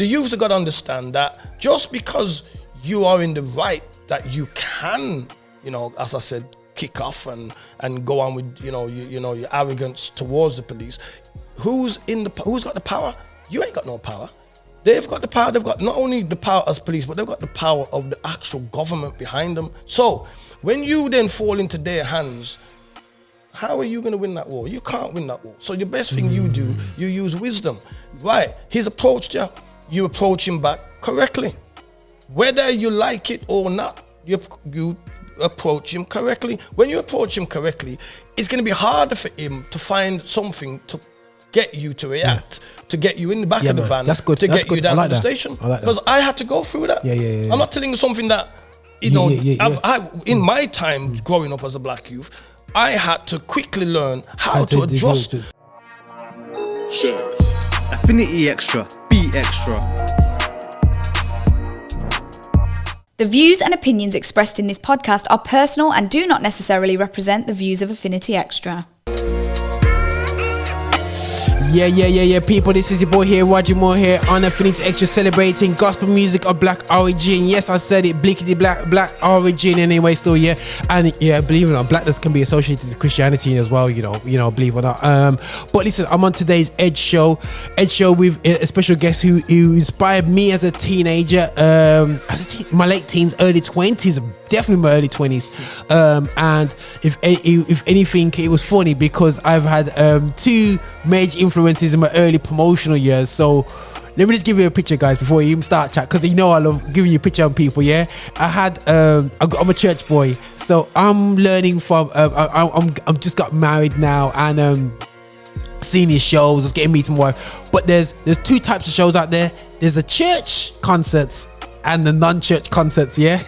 The youths have got to understand that just because you are in the right, that you can, you know, as I said, kick off and go on with, you know, your arrogance towards the police. Who's got the power? You ain't got no power. They've got the power. They've got not only the power as police, but they've got the power of the actual government behind them. So when you then fall into their hands, how are you going to win that war? You can't win that war. So the best thing you do, you use wisdom. Right, he's approached you. You approach him back correctly. Whether you like it or not, you approach him correctly. When you approach him correctly, it's going to be harder for him to find something to get you to react, to get you in the back of the van, that's good. to That's get you good. down I like to the that. station. I like that. Because I had to go through that. Yeah. I'm not telling you something that, you know, Yeah. in my time growing up as a black youth, I had to quickly learn how to adjust. Affinity Extra, be extra. The views and opinions expressed in this podcast are personal and do not necessarily represent the views of Affinity Extra. Yeah, people, this is your boy here, Roger Moore here on Affinity Extra, celebrating gospel music of black origin. Yes, I said it, blickety black origin anyway, still, yeah. And yeah, believe it or not, blackness can be associated with Christianity as well, you know, believe it or not. But listen, I'm on today's Edge Show with a special guest who inspired me as a teenager, my late teens, early 20s, definitely my early 20s. And if anything, it was funny because I've had two major influences in my early promotional years. So let me just give you a picture, guys, before you even start chat, because you know I love giving you a picture on people. Yeah, I'm a church boy, so I'm learning from I'm just got married now, and seeing his shows, just getting meeting more. But there's two types of shows out there. There's a church concerts and the non-church concerts, yeah.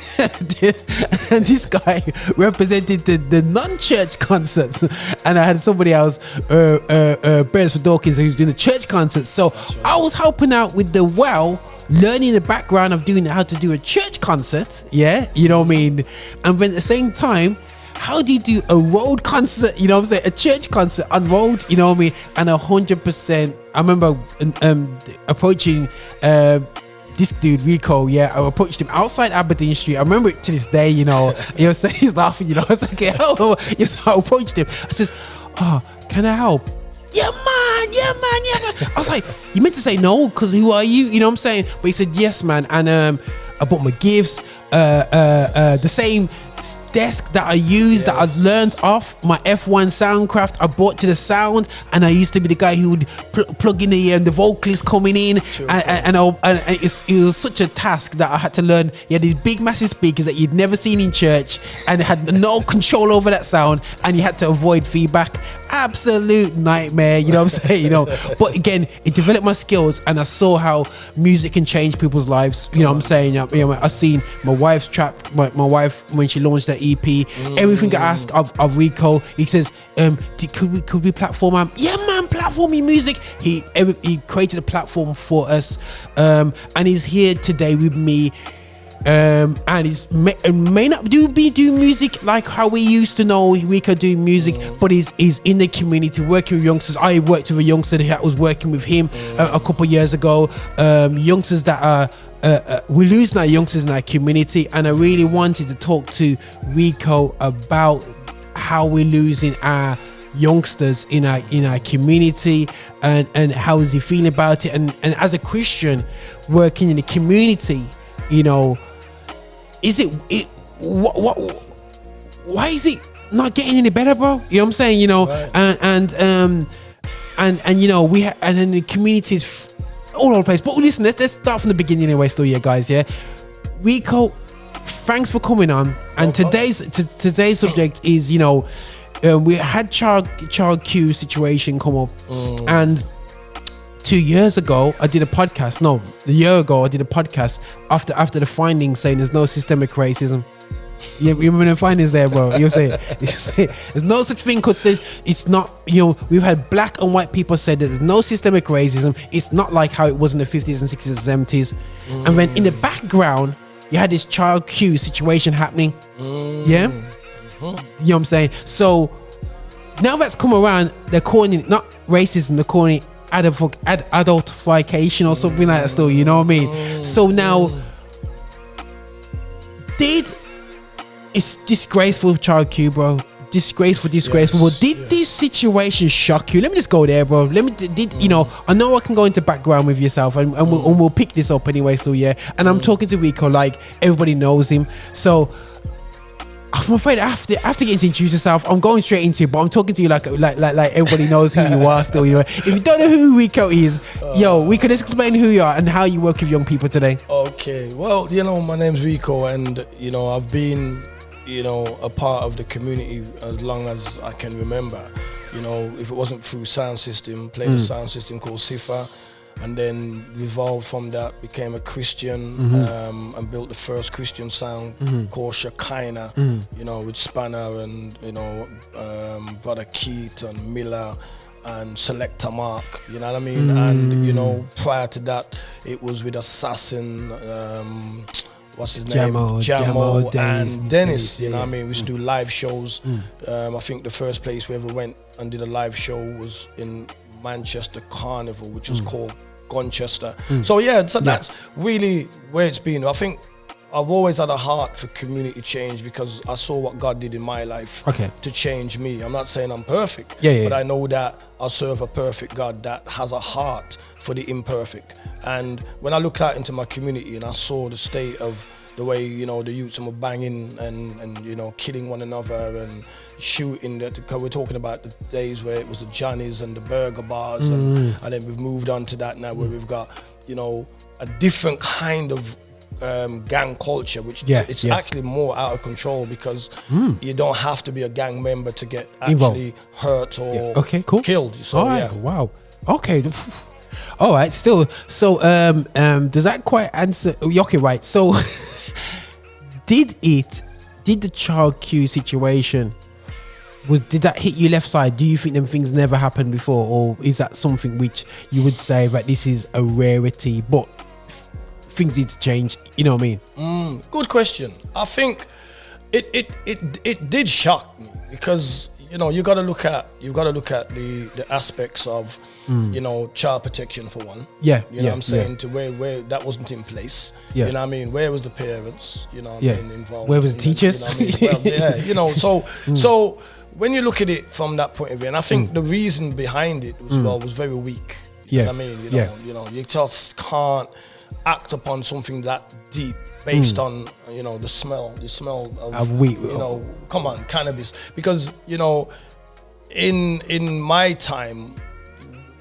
And this guy represented the non-church concerts, and I had somebody else, Beresford Dawkins, who's doing the church concerts. So I was helping out with learning the background of doing how to do a church concert, yeah, you know what I mean. And then at the same time, how do you do a road concert? You know what I'm saying? A church concert on road, you know what I mean? And 100%, I remember approaching this dude Rico, yeah, I approached him outside Aberdeen Street. I remember it to this day, you know. He's laughing, you know. I was like, oh, yes, I approached him. I says, oh, can I help? Yeah, man. I was like, you meant to say no, because who are you? You know what I'm saying? But he said, yes, man. And I bought my gifts, the same desk that I used, that I learned off my F1 Soundcraft, I brought to the sound, and I used to be the guy who would plug in the vocalist coming in, and it was such a task that I had to learn. You had these big massive speakers that you'd never seen in church, and had no control over that sound, and you had to avoid feedback. Absolute nightmare, you know what I'm saying? You know, but again, it developed my skills, and I saw how music can change people's lives. You know what I'm saying? You know, I seen my wife's trap, my wife when she launched that EP. Everything I asked of Rico, he says, could we platform him? Yeah, man, platform your music. He created a platform for us, and he's here today with me. And he's may not do music like how we used to know Rico doing music, but he's in the community working with youngsters. I worked with a youngster that was working with him a couple of years ago. Youngsters that are we're losing our youngsters in our community, and I really wanted to talk to Rico about how we're losing our youngsters in our community, and how is he feeling about it, and as a Christian working in the community, you know, why is it not getting any better, bro? You know what I'm saying? You know, right. and you know, and then the community is all over the place. But listen, let's start from the beginning anyway. Still, yeah, guys, yeah. Rico, thanks for coming on. And today's subject is, you know, we had child Q situation come up, and 2 years ago I did a podcast. No, a year ago I did a podcast after the findings saying there's no systemic racism. You remember the findings there, bro? You say there's no such thing because it's not. You know, we've had black and white people say that there's no systemic racism. It's not like how it was in the 50s and 60s and 70s. And then in the background, you had this child Q situation happening. Yeah, you know what I'm saying. So now that's come around, they're calling it not racism. They're calling it adultification or something like that still, you know what I mean? So now, it's disgraceful, Child Q, bro. Disgraceful. Yes, Did this situation shock you? Let me just go there, bro. You know, I know I can go into background with yourself, and we'll pick this up anyway. So yeah, and I'm talking to Rico like everybody knows him. So I'm afraid I have to get to introduce yourself. I'm going straight into it, but I'm talking to you like everybody knows who you are still. You know, if you don't know who Rico is, we can just explain who you are and how you work with young people today. Okay, well, you know, my name's Rico, and you know, I've been, you know, a part of the community as long as I can remember. You know, if it wasn't through sound system, played a sound system called Sifa, and then evolved from that, became a Christian, and built the first Christian sound called Shekinah, you know, with Spanner and, you know, Brother Keith and Miller and Selector Mark, you know what I mean? And, you know, prior to that, it was with Assassin, what's his name? Jamo and Dennis, you know what I mean? We used to do live shows. I think the first place we ever went and did a live show was in Manchester Carnival, which was called Gonchester. So yeah, so that's really where it's been. I think I've always had a heart for community change because I saw what God did in my life to change me. I'm not saying I'm perfect, but I know that I serve a perfect God that has a heart for the imperfect. And when I looked out into my community and I saw the state of the way, you know, the youths were banging and you know, killing one another and shooting, because we're talking about the days where it was the Johnnies and the burger bars, and then we've moved on to that now where we've got, you know, a different kind of gang culture, which it's actually more out of control because you don't have to be a gang member to get actually hurt or killed. So wow. Okay. All right. Still, so does that quite answer? Okay, right. So, did the Child Q situation did that hit you left side? Do you think them things never happened before, or is that something which you would say that this is a rarity, but things need to change? You know what I mean? Good question. I think it did shock me because, you know, you've got to look at the aspects of, you know, child protection for one. You know what I'm saying? To where that wasn't in place. You know what I mean? Where was the parents? You know what I mean, involved? Where was the teachers? You know what I mean? Well, you know, so when you look at it from that point of view, and I think the reason behind it was very weak. You know what I mean? You know, you just can't act upon something that deep based on, you know, the smell of weed. You know, come on, cannabis. Because, you know, in my time,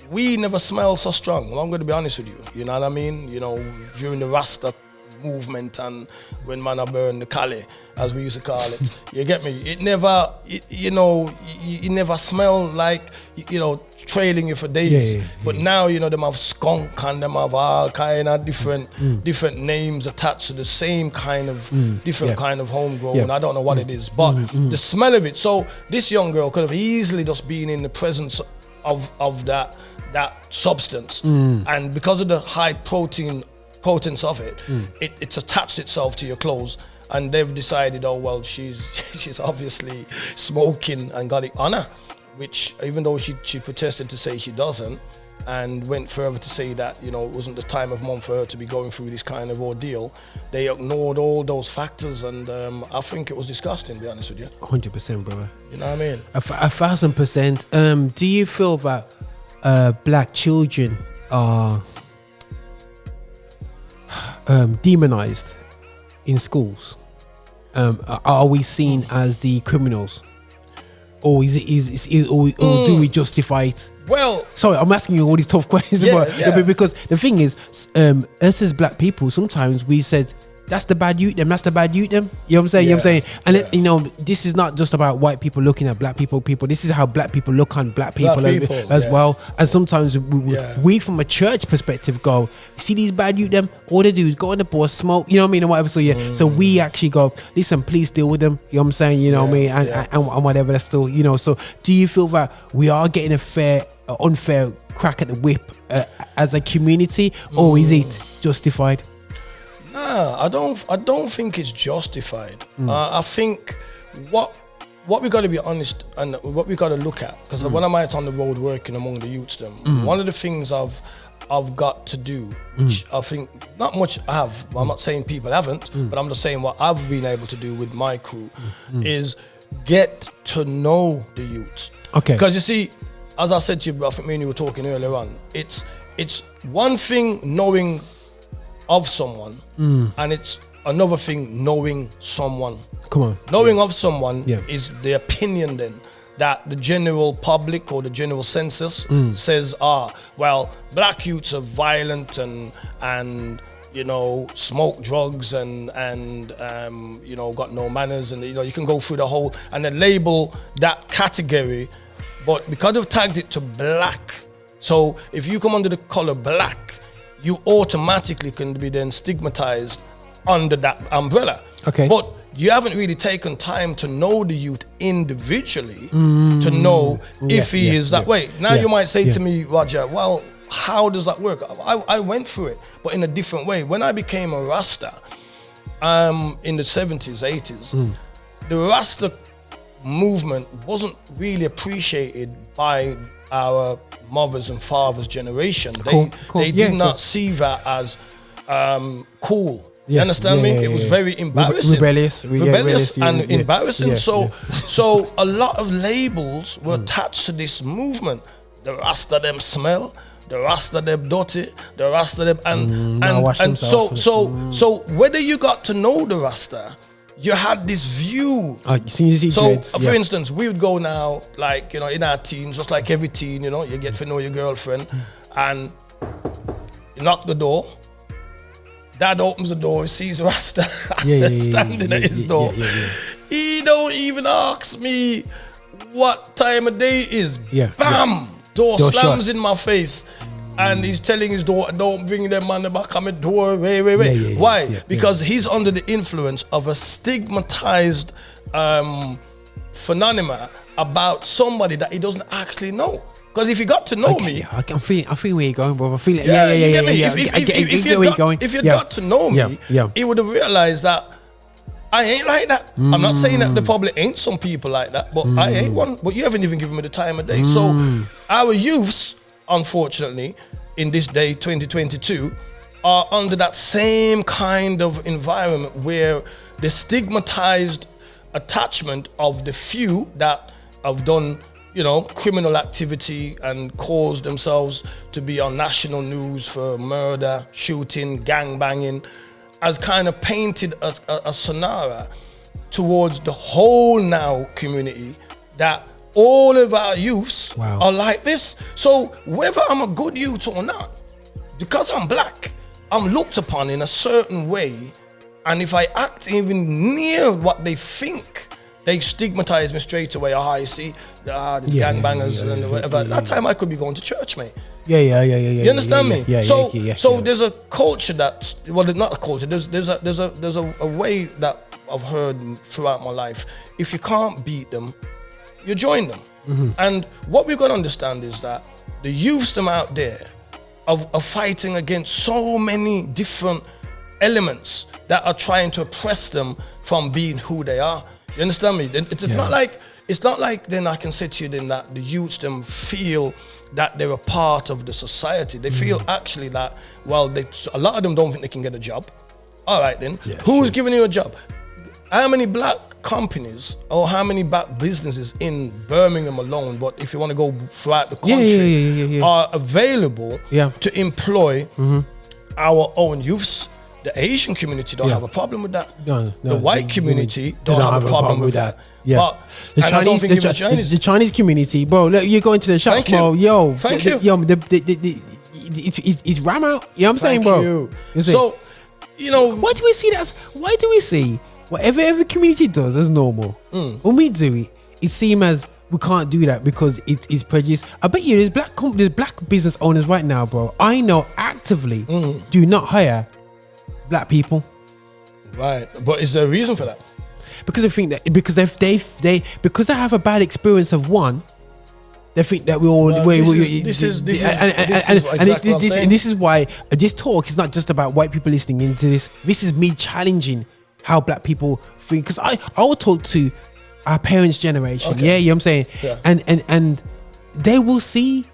we never smelled so strong. Well, I'm going to be honest with you. You know what I mean? You know, during the Rasta movement and when man I burned the Cali, as we used to call it. You get me? It never, you never smelled like, you know, trailing you for days. But now, you know, them have skunk and them have all kind of different names attached to the same kind of different kind of homegrown. I don't know what it is, but the smell of it. So this young girl could have easily just been in the presence of that substance, and because of the high potence of it, it's attached itself to your clothes, and they've decided, oh well, she's obviously smoking and got it on her, which even though she protested to say she doesn't, and went further to say that, you know, it wasn't the time of month for her to be going through this kind of ordeal, they ignored all those factors, and I think it was disgusting, to be honest with you. 100%, brother. You know what I mean? 1,000%. Do you feel that black children are demonized in schools? Are we seen as the criminals, or or do we justify it? Well, sorry, I'm asking you all these tough questions, but because the thing is, us as black people, sometimes we said, that's the bad youth them, that's the bad youth them. You know what I'm saying? You know what I'm saying? And you know, this is not just about white people looking at black people. This is how black people look on black people as well. And sometimes we from a church perspective go, see these bad youth them, all they do is go on the bus, smoke, you know what I mean, and whatever. So so we actually go, listen, please deal with them. You know what I'm saying? You know what I mean? And whatever, that's still, you know. So do you feel that we are getting a unfair crack at the whip as a community, or is it justified? Nah, I don't think it's justified. I think what what we got to be honest and what we got to look at, because when I'm out on the road working among the youths, one of the things I've got to do, which I think not much I have, I'm not saying people haven't, but I'm just saying what I've been able to do with my crew is get to know the youths. Okay. Because you see, as I said to you, I think me and you were talking earlier on, it's one thing knowing of someone, and it's another thing knowing someone. Come on. Knowing of someone Yeah. is the opinion then that the general public or the general census says, well, black youths are violent and you know, smoke drugs and you know, got no manners, and you know, you can go through the whole and then label that category. But because they've tagged it to black, so if you come under the color black, you automatically can be then stigmatized under that umbrella. Okay. But you haven't really taken time to know the youth individually to know if he is that way. Now you might say to me, Roger, well, how does that work? I went through it, but in a different way. When I became a Rasta in the 70s, 80s, the Rasta movement wasn't really appreciated by our mothers and fathers' generation. They did not see that as cool. You understand me? It was very embarrassing. Rebellious and embarrassing. Yeah, so a lot of labels were attached to this movement. The Rasta them smell, the Rasta them dirty, the Rasta them and so whether you got to know the Rasta, you had this view. For instance, we would go now, like, you know, in our teens, just like every teen, you know, you get to know your girlfriend and you knock the door. Dad opens the door, sees Rasta standing at his door. He don't even ask me what time of day it is. Bam! Door slams in my face. And he's telling his daughter, don't bring them on the back of my door. Wait. Why? Because he's under the influence of a stigmatized phenomena about somebody that he doesn't actually know. Because if you got to know me, I'm feeling where you're going, bro. I feel it. If you got to know me, he would have realized that I ain't like that. I'm not saying that the public ain't some people like that, but I ain't one. But you haven't even given me the time of day. So our youths, unfortunately, in this day 2022, are under that same kind of environment where the stigmatized attachment of the few that have done, you know, criminal activity and caused themselves to be on national news for murder, shooting, gang banging, has kind of painted a scenario towards the whole now community that all of our youths are like this. So whether I'm a good youth or not, because I'm black, I'm looked upon in a certain way, and if I act even near what they think, they stigmatize me straight away. You see, these gangbangers and whatever. That time I could be going to church, mate. You understand me? So there's a culture that, well, not a culture. There's a way that I've heard throughout my life. If you can't beat them, you join them. And what we've got to understand is that the youths them out there are fighting against so many different elements that are trying to oppress them from being who they are. You understand me? It's not like then I can say to you then that the youths them feel that they're a part of the society. They feel actually that, well, a lot of them don't think they can get a job. All right then, who's giving you a job? How many black companies or how many black businesses in Birmingham alone, but if you want to go throughout the country, are available to employ our own youths? The Asian community don't have a problem with that. The white community don't have a problem with that. But the Chinese community, bro. Look, you're going to the shops, bro. Yo, thank you. It's ram out. You know what I'm saying, bro? So, you know, why do we see whatever every community does as normal? When we do it, it seems as we can't do that because it is prejudice. I bet you there's black business owners right now, bro. I know actively do not hire black people. Right, but is there a reason for that? Because I think that because they have a bad experience of one, they think that we all. This is why this talk is not just about white people listening into this. This is me challenging how black people think. Because I will talk to our parents' generation. Okay. Yeah, you know what I'm saying? Yeah. And they will see,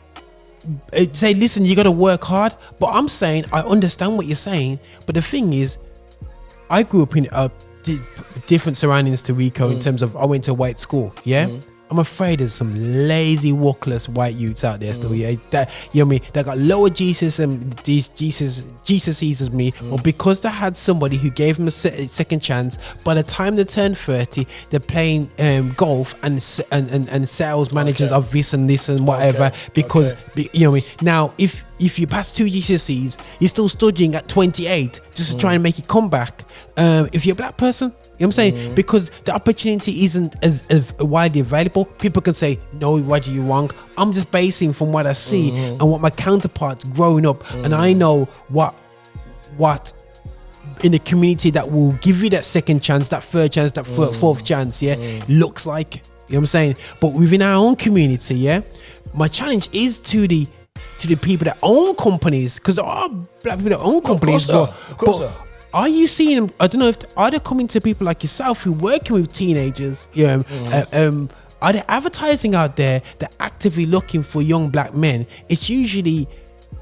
say, listen, you got to work hard. But I'm saying, I understand what you're saying. But the thing is, I grew up in different surroundings to Rico in terms of I went to a white school. Yeah. I'm afraid there's some lazy, walkless white youths out there still, yeah. That, you know what I mean? They got lower Jesus and these Jesus as me, but because they had somebody who gave them a second chance, by the time they turned 30, they're playing golf and sales managers of this and whatever. Because you know what I mean? Now, if you pass 2 GCSEs, you're still studying at 28 just to try and make a comeback. If you're a black person, you know what I'm saying? Because the opportunity isn't as widely available. People can say, no, Roger, you're wrong. I'm just basing from what I see and what my counterparts growing up. And I know what in the community that will give you that second chance, that third chance, that fourth chance, looks like. You know what I'm saying? But within our own community, my challenge is to the people that own companies, because there are black people that own companies. Of course. Are you seeing them? I don't know are they coming to people like yourself who working with teenagers? Are they advertising out there that actively looking for young black men? It's usually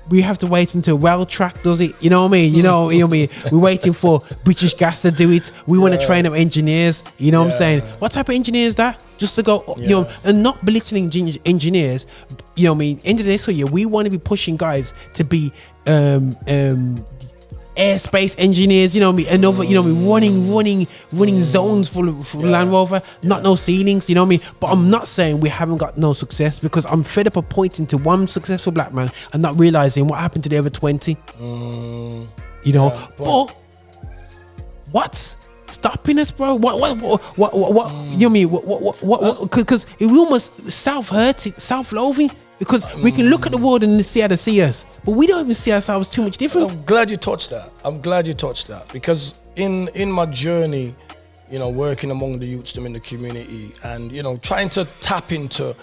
we have to wait until Rail Track does it. You know what I mean? You know what I mean? We're waiting for British Gas to do it. We want to train up engineers. You know what I'm saying? What type of engineers that? Just to go, you know, and not belittling engineers. You know what I mean? End of this year, we want to be pushing guys to be airspace engineers, you know what I mean, another, you know what I mean, running zones for Land Rover, not no ceilings, you know what I mean. But I'm not saying we haven't got no success, because I'm fed up of pointing to one successful black man and not realizing what happened to the other 20. You know, but what's stopping us, bro? What you know what I mean? What? Because it will almost self-loathing. Because we can look at the world and see how they see us, but we don't even see ourselves too much different. I'm glad you touched that. Because in my journey, you know, working among the youths in the community, and you know, trying to tap into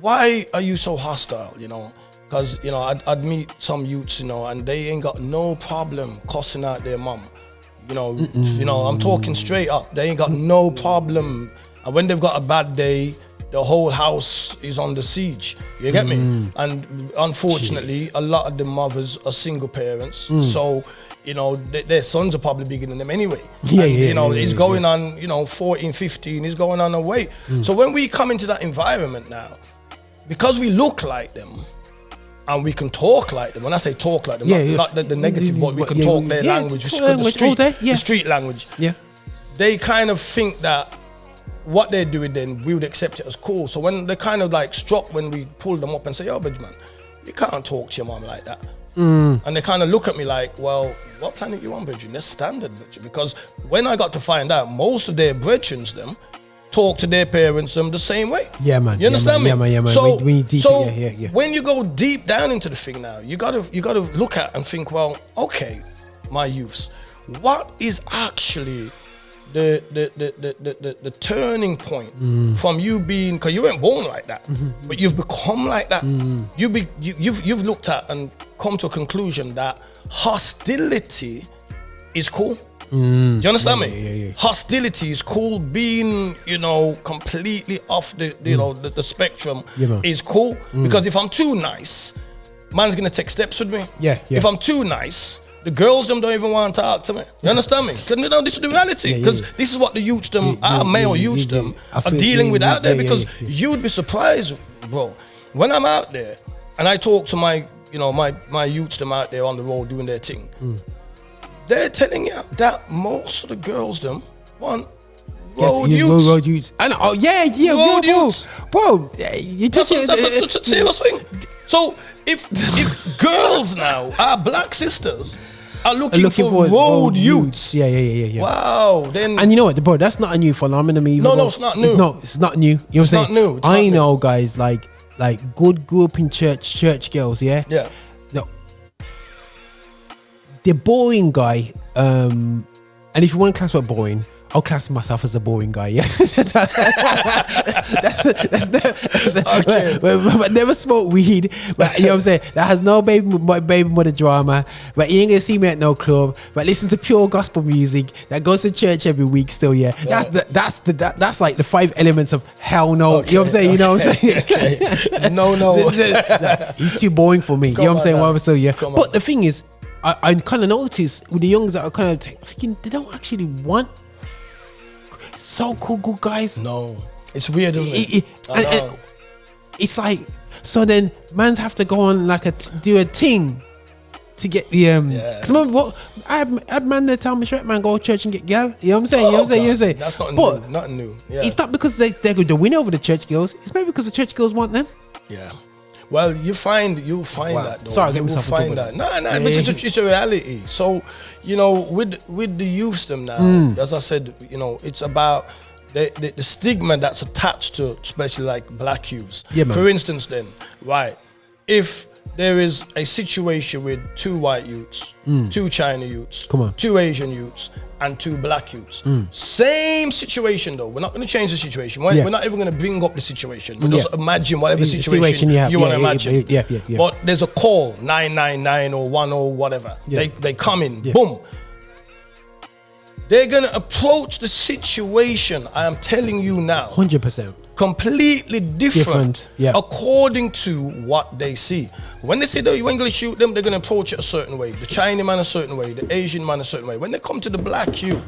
why are you so hostile, you know? Because you know, I'd meet some youths, you know, and they ain't got no problem cussing out their mum. You know, I'm talking straight up. They ain't got no problem, and when they've got a bad day, the whole house is under siege. You get me? And unfortunately, a lot of the mothers are single parents. So, you know, their sons are probably bigger than them anyway. He's going on, you know, 14, 15, he's going on away. So when we come into that environment now, because we look like them, and we can talk like them. When I say talk like them, not the negative, but we can talk their language, the street language. Yeah. They kind of think that what they're doing, then we would accept it as cool. So when they kind of like struck when we pulled them up and say, yo, bridge man, you can't talk to your mom like that. And they kind of look at me like, well, what planet you on, brethren? That's standard, brethren. Because when I got to find out, most of their brethren them talk to their parents the same way. Yeah, man. You understand me? Yeah, man. So, when you go deep down into the thing now, you gotta look at and think, well, okay, my youths, what is actually the turning point from you being, because you weren't born like that, but you've become like that. You've looked at and come to a conclusion that hostility is cool. Do you understand me? Yeah. Hostility is cool. Being, you know, completely off the spectrum is cool. Because if I'm too nice, man's gonna take steps with me. If I'm too nice, the girls them don't even want to talk to me. You understand me? Because you know, this is the reality. Because this is what the youths them, our male youths them, are dealing with out there. Because you would be surprised, bro. When I'm out there and I talk to my youths them out there on the road doing their thing, they're telling you that most of the girls them want road youths. Road youths. And road youths. Bro, you just that's a serious thing. So if girls now, our black sisters, are looking for road youths. Yeah. Wow. Then, and you know what, bro, that's not a new phenomenon either. No, it's not new. It's not new. You know what I'm saying? Not new. I know guys like good grew up in church girls, yeah? Yeah. The boring guy, and if you want to classify boring, I'll class myself as a boring guy. Yeah, but never smoke weed. But you know what I'm saying. That has no baby mother drama. But you ain't gonna see me at no club. But listen to pure gospel music. That goes to church every week. Still, yeah. That's like the 5 elements of hell no. Okay, you know what I'm saying. You know what I'm saying. Okay. No. He's too boring for me. You know what I'm saying. Now. Well, still, yeah. But the thing is, I kind of noticed with the youngs that are kind of thinking they don't actually want so cool good guys. No, it's weird, isn't it? And it's like, so then mans have to go on like do a thing to get the Cause remember what I had man there tell me, straight man, go to church and get girl. You know what I'm saying? You know what I'm saying? That's not new. Nothing new. Yeah. It's not because they're going to win over the church girls. It's maybe because the church girls want them. Yeah. Well, you'll find that. Though. Sorry, I get myself find that. No, but it's a reality. So, you know, with the youths now, as I said, you know, it's about the stigma that's attached to, especially like black youths. Yeah, man. For instance, then, right, if there is a situation with 2 white youths, 2 China youths, 2 Asian youths, and 2 black youths. Same situation though. We're not going to change the situation. We're not even going to bring up the situation. We'll just imagine whatever situation you want to imagine. Yeah. But there's a call, 999 or 10 whatever. Yeah. They come in, boom. They're going to approach the situation, I am telling you now, 100%. completely different yeah. according to what they see. When they say that when you shoot them, they're going to approach it a certain way. The Chinese man a certain way, the Asian man a certain way. When they come to the black youth,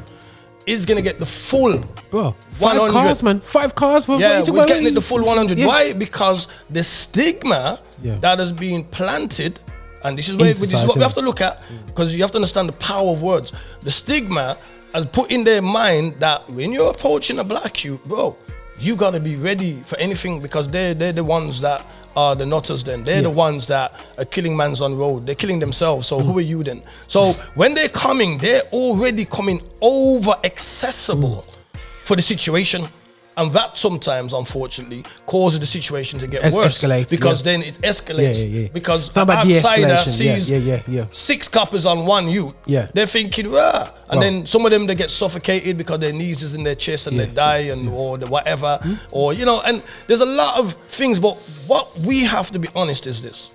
is going to get the full 5 cars, man. 5 cars. Yeah, we're getting it the full 100. Yeah. Why? Because the stigma that has been planted, and this is what we have to look at, because you have to understand the power of words. The stigma has put in their mind that when you're approaching a black youth, bro, you got to be ready for anything, because they're the ones that are the nutters then. They're the ones that are killing mans on road. They're killing themselves. So who are you then? So when they're coming, they're already coming over accessible for the situation. And that sometimes, unfortunately, causes the situation to get worse. Because then it escalates. Because the outsider sees 6 coppers on one youth. They're thinking, rah. And then some of them, they get suffocated because their knees is in their chest and they die or the whatever. Or, you know, and there's a lot of things. But what we have to be honest is this.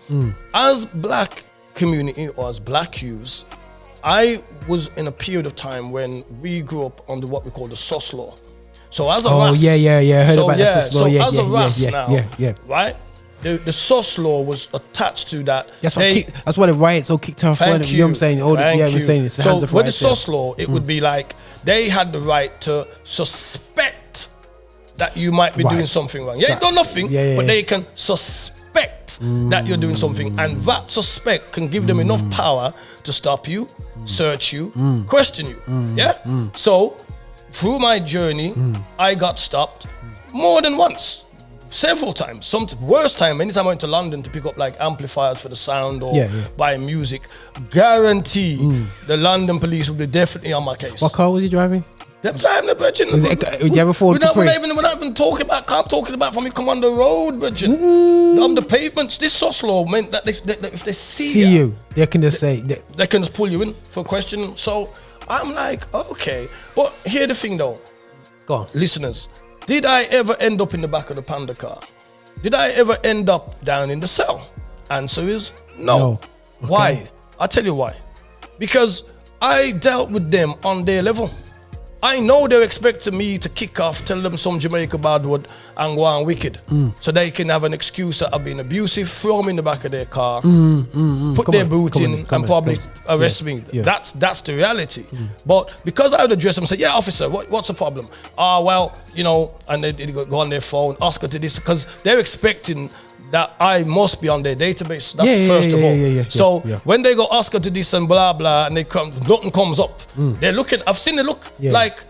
As black community or as black youths, I was in a period of time when we grew up under what we call the SOS law. So as a RAS, heard about that. So as a RAS now, right? The SOS law was attached to that. That's why the riots all kicked off. You know what I'm saying? We're saying it's so with the SOS law, it would be like they had the right to suspect that you might be doing something wrong. You ain't done nothing, but they can suspect that you're doing something, and that suspect can give them enough power to stop you, search you, question you. So through my journey, I got stopped more than once, several times. Some worst time, anytime I went to London to pick up like amplifiers for the sound or buy music, guarantee the London police will be definitely on my case. What car was you driving? That time, the Virgin. Would you ever Ford Capri? We're not even talking about for me come on the road, Virgin. On the pavements, this SOS law meant that if they see you, they can just say they can just pull you in for a question. So I'm like, okay. But here's the thing though. Go on. Listeners, did I ever end up in the back of the Panda car? Did I ever end up down in the cell? Answer is no. Okay. Why? I'll tell you why. Because I dealt with them on their level. I know they're expecting me to kick off, tell them some Jamaica bad word and go on wicked. So they can have an excuse that I've been abusive, throw them in the back of their car, put their boot in and probably arrest me. That's the reality. But because I would address them and say, yeah, officer, what's the problem? Well, you know, and they go on their phone, Oscar to this, because they're expecting that I must be on their database. That's first of all. So when they go Oscar to this and blah blah, and they come, nothing comes up. They're looking. I've seen the look like,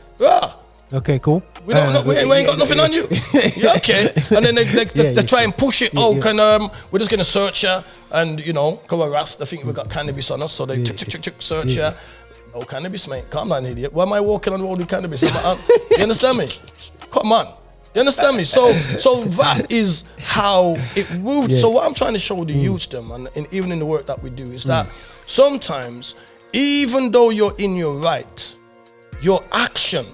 okay, cool. We ain't got nothing on you. Okay, and then they try and push it. We're just gonna search you, and you know, come harass. I think we got cannabis on us, so they search you. No cannabis, mate. Come on, idiot. Why am I walking on the road with cannabis? You understand me? Come on. You understand me? So that is how it moved. So what I'm trying to show the youth them, and even in the work that we do, is that sometimes, even though you're in your right, your action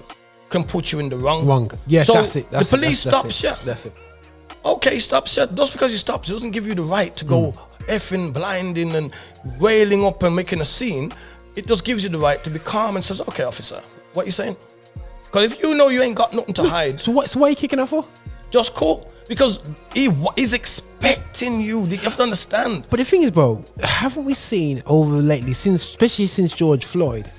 can put you in the wrong. Wrong. Yeah, so that's it. The police stops you. That's it. Okay, stops you. Just because he stops, it doesn't give you the right to go effing blinding and wailing up and making a scene. It just gives you the right to be calm and says, okay, officer, what you saying? Because if you know you ain't got nothing to hide. So why are you kicking her for? Just cool. Because he's expecting you. You have to understand. But the thing is, bro, haven't we seen over lately, especially since George Floyd,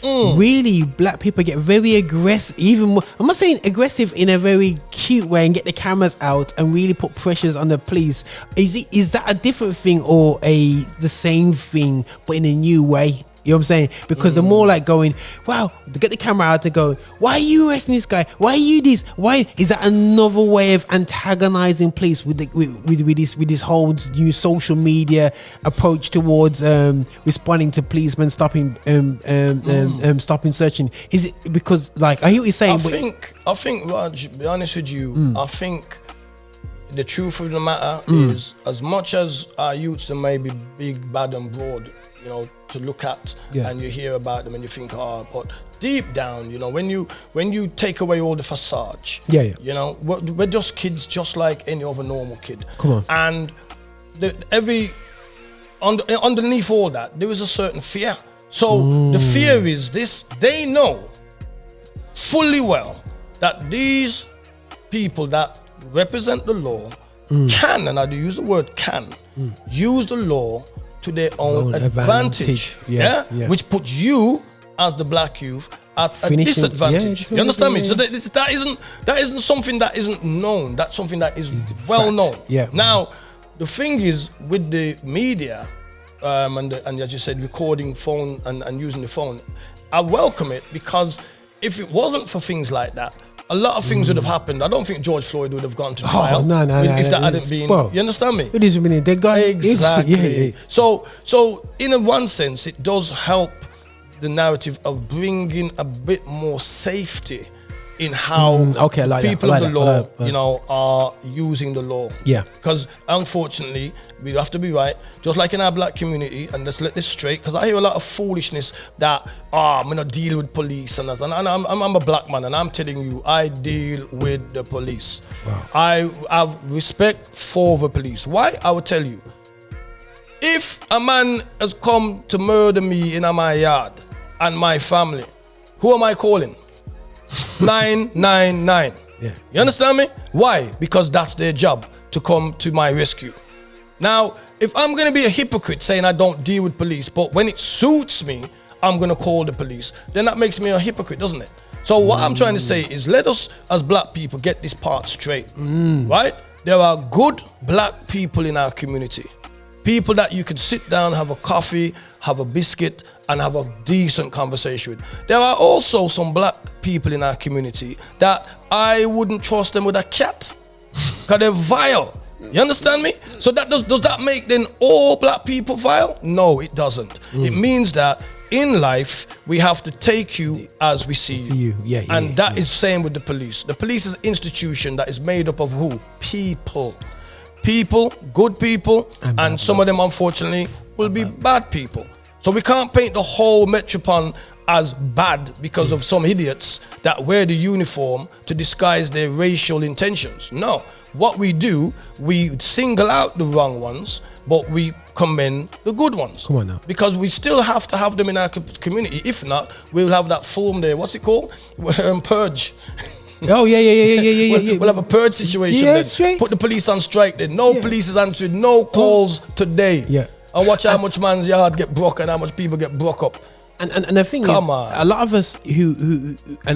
really black people get very aggressive, even more, I'm not saying aggressive in a very cute way, and get the cameras out and really put pressures on the police. Is that a different thing or the same thing but in a new way? You know what I'm saying? Because they're more like going, wow, to get the camera out to go, why are you arresting this guy? Why are you this? Why is that another way of antagonizing police with this whole new social media approach towards responding to policemen stopping searching? Is it because, like, I hear what you're saying? I think, Raj, to be honest with you, I think the truth of the matter is, as much as our youths are maybe big, bad and broad, you know, to look at, and you hear about them and you think, oh, but deep down, you know, when you take away all the facade, you know, we're just kids, just like any other normal kid. Come on. And underneath all that, there is a certain fear. So the fear is this: they know fully well that these people that represent the law can, and I do use the word can, use the law to their own advantage. Which puts you as the black youth at a disadvantage. You understand me? So that isn't something that isn't known. That's something that is well known. Now, the thing is with the media, and as you said, recording phone and using the phone, I welcome it, because if it wasn't for things like that, a lot of things would have happened. I don't think George Floyd would have gone to trial. If that hadn't been, you understand me? It is a dead guy. Exactly. So in one sense, it does help the narrative of bringing a bit more safety in how people of the law, you know, are using the law. Because unfortunately, we have to be right, just like in our black community, and let's let this straight, because I hear a lot of foolishness that, I'm gonna deal with police, and I'm a black man, and I'm telling you, I deal with the police. I have respect for the police. Why? I will tell you. If a man has come to murder me in my yard and my family, who am I calling? 999. You understand me? Why? Because that's their job, to come to my rescue. Now, if I'm going to be a hypocrite saying I don't deal with police, but when it suits me, I'm going to call the police, then that makes me a hypocrite, doesn't it? So what I'm trying to say is, let us as black people get this part straight, right? There are good black people in our community. People that you can sit down, have a coffee, have a biscuit, and have a decent conversation with. There are also some black people in our community that I wouldn't trust them with a cat, because they're vile. You understand me? So that does that make then all black people vile? No, it doesn't. It means that in life, we have to take you as we see you. And that is same with the police. The police is an institution that is made up of who? People. People, good people, and some of them, unfortunately, will be bad people. So we can't paint the whole Metropon as bad because of some idiots that wear the uniform to disguise their racial intentions. No, what we do, we single out the wrong ones, but we commend the good ones. Come on now. Because we still have to have them in our community. If not, we'll have that film there. What's it called? Purge. Oh yeah. We'll have a purge situation then. Straight. Put the police on strike then. No police is answering, no calls today. And watch how much man's yard get broke and how much people get broke up. And the thing is, a lot of us who a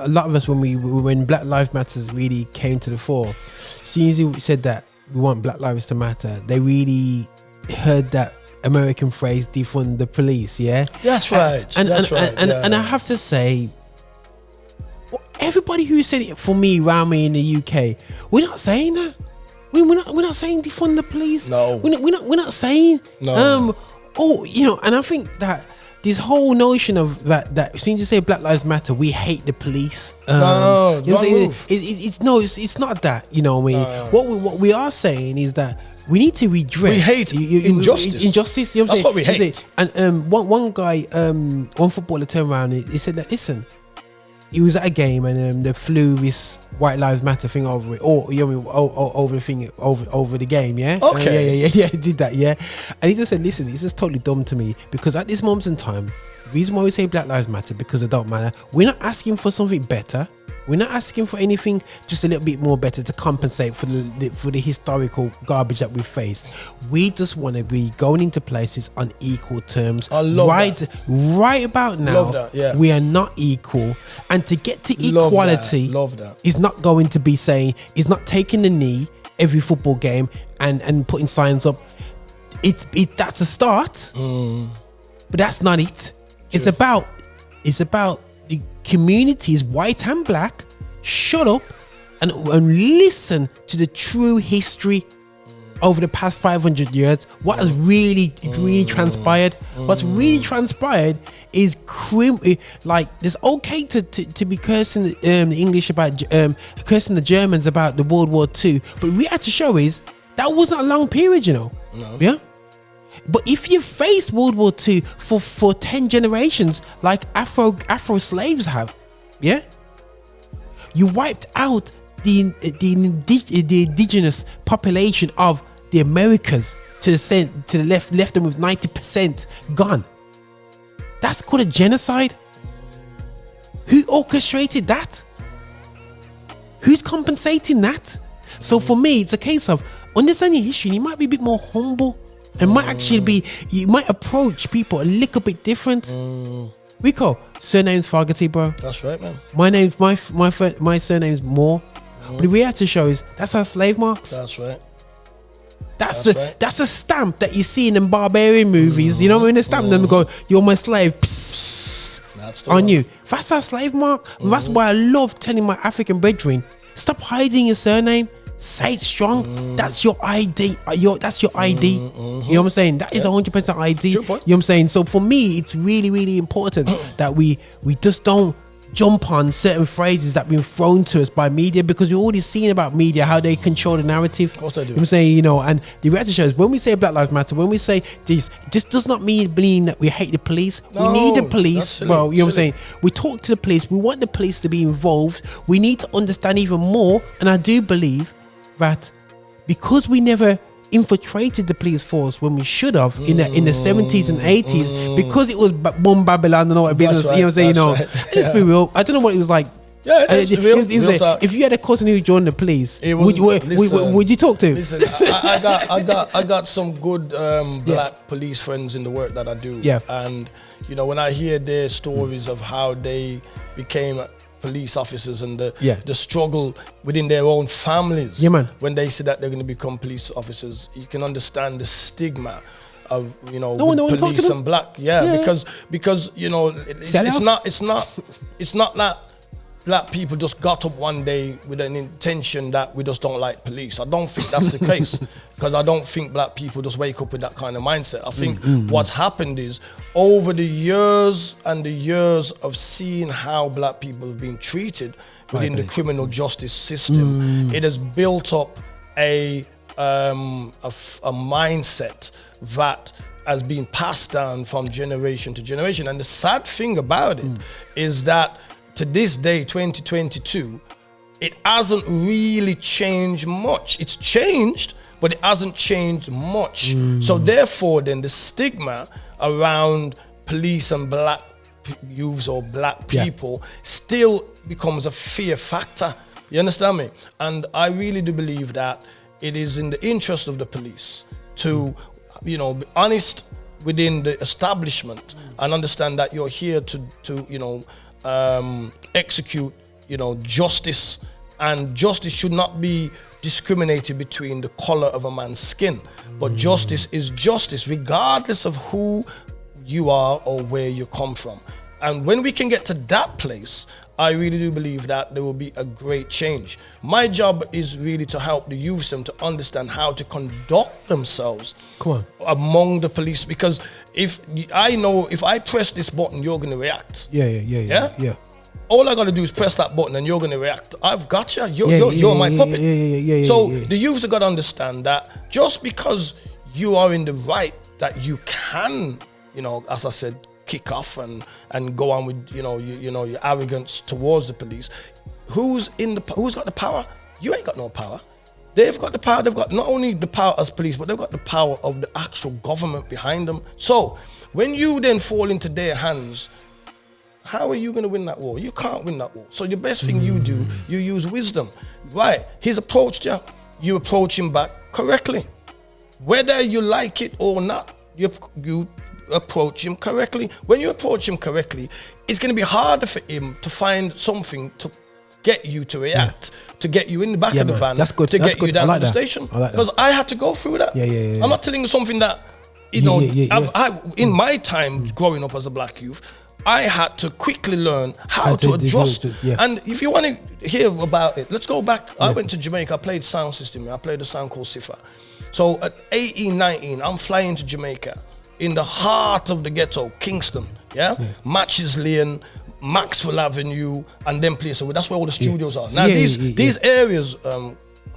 lot of us when Black Lives Matters really came to the fore, soon as we said that we want Black Lives to matter, they really heard that American phrase, defund the police. That's right. And I have to say, everybody who said it for me around me in the UK, we're not saying that. We're not saying defund the police. No. We're not saying. No. And I think that this whole notion of that as soon as you say Black Lives Matter, we hate the police. No, you know it's not that. You know what I mean? No. What we are saying is that we need to redress. We hate injustice. Injustice. You know That's what we hate. And one guy, one footballer turned around and he said that, listen, he was at a game and they flew this White Lives Matter thing over it, or you know, over the thing, over the game, yeah. Okay. Yeah. He did that, yeah. And he just said, listen, it's just totally dumb to me because at this moment in time, the reason why we say Black Lives Matter because it don't matter. We're not asking for something better. We're not asking for anything just a little bit more better to compensate for the historical garbage that we faced. We just want to be going into places on equal terms. I love that. Right about now, love that, yeah. we are not equal. And to get to equality love that. is not going to be saying, is not taking the knee every football game and putting signs up. That's a start, but that's not it. It's about the communities, white and black, shut up and listen to the true history over the past 500 years. What has really transpired? What's really transpired is like it's okay to be cursing the English about cursing the Germans about the World War II, but we had to show is that wasn't a long period, you know. No. Yeah. But if you faced World War II for 10 generations, like Afro slaves have, yeah, you wiped out the indigenous population of the Americas to the left them with 90% gone. That's called a genocide. Who orchestrated that? Who's compensating that? So for me, it's a case of understanding history. You might be a bit more humble. It might actually be, you might approach people a little bit different. Rico, surname's Fogarty, bro. That's right, man. My surname's Moore. But the reality show is that's our slave marks. That's right. That's a stamp that you see in them barbarian movies. You know when they stamp them and go, "You're my slave." That's on one. You. That's our slave mark. That's why I love telling my African brethren, stop hiding your surname. Say it strong. That's your ID. That's your ID. You know what I'm saying? That is 100% ID. You know what I'm saying? So for me, it's really, really important that we just don't jump on certain phrases that have been thrown to us by media, because we've already seen about media how they control the narrative. Of course they do. You know what I'm saying? You know, and the reality show is when we say Black Lives Matter, when we say this does not mean that we hate the police. No, we need the police. silly, Well, you know what I'm saying? We talk to the police. We want the police to be involved. We need to understand even more. And I do believe that because we never infiltrated the police force when we should have in the 70s and 80s, because it was boom Babylon and all that business. Right, you know what I'm saying? You know, let's be real. I don't know what it was like. Yeah, it's real if you had a cousin who joined the police, would you talk to him? Listen, I got some good black police friends in the work that I do. Yeah. And you know, when I hear their stories of how they became police officers and the struggle within their own families, when they say that they're going to become police officers, you can understand the stigma of, you know, police and black. Because you know, it's not that black people just got up one day with an intention that we just don't like police. I don't think that's the case, because I don't think black people just wake up with that kind of mindset. I think what's happened is over the years and the years of seeing how black people have been treated within the criminal justice system, it has built up a mindset that has been passed down from generation to generation. And the sad thing about it is that to this day, 2022, it hasn't really changed much. It's changed, but it hasn't changed much. So therefore, then the stigma around police and black youths or black people still becomes a fear factor. You understand me? And I really do believe that it is in the interest of the police to, you know, be honest within the establishment and understand that you're here to you know, execute, you know, justice, and justice should not be discriminated between the color of a man's skin, but justice is justice regardless of who you are or where you come from. And when we can get to that place, I really do believe that there will be a great change. My job is really to help the youth to understand how to conduct themselves among the police, because if I press this button, you're going to react. Yeah. All I got to do is press that button and you're going to react. I've got you. You're my puppet. The youths have got to understand that just because you are in the right, that you can, you know, as I said, kick off and go on with your arrogance towards the police. Who's got the power? You ain't got no power. They've got the power. They've got not only the power as police, but they've got the power of the actual government behind them. So when you then fall into their hands, how are you going to win that war? You can't win that war. So the best thing you do, you use wisdom. Right, he's approached you, you approach him back correctly. Whether you like it or not, you approach him correctly. When you approach him correctly, it's going to be harder for him to find something to get you to react, to get you in the back of the van, that's good. to That's get good. you down I like to the that. station. I like that. Because I had to go through that. Yeah. I'm not telling you something that, in my time growing up as a black youth, I had to quickly learn how to adjust. And if you want to hear about it, let's go back. I went to Jamaica, I played sound system. I played a sound called Cipher. So at 18, 19, I'm flying to Jamaica in the heart of the ghetto, Kingston, Matches Lane, Maxwell Avenue, and them places. So that's where all the studios are. Now these areas,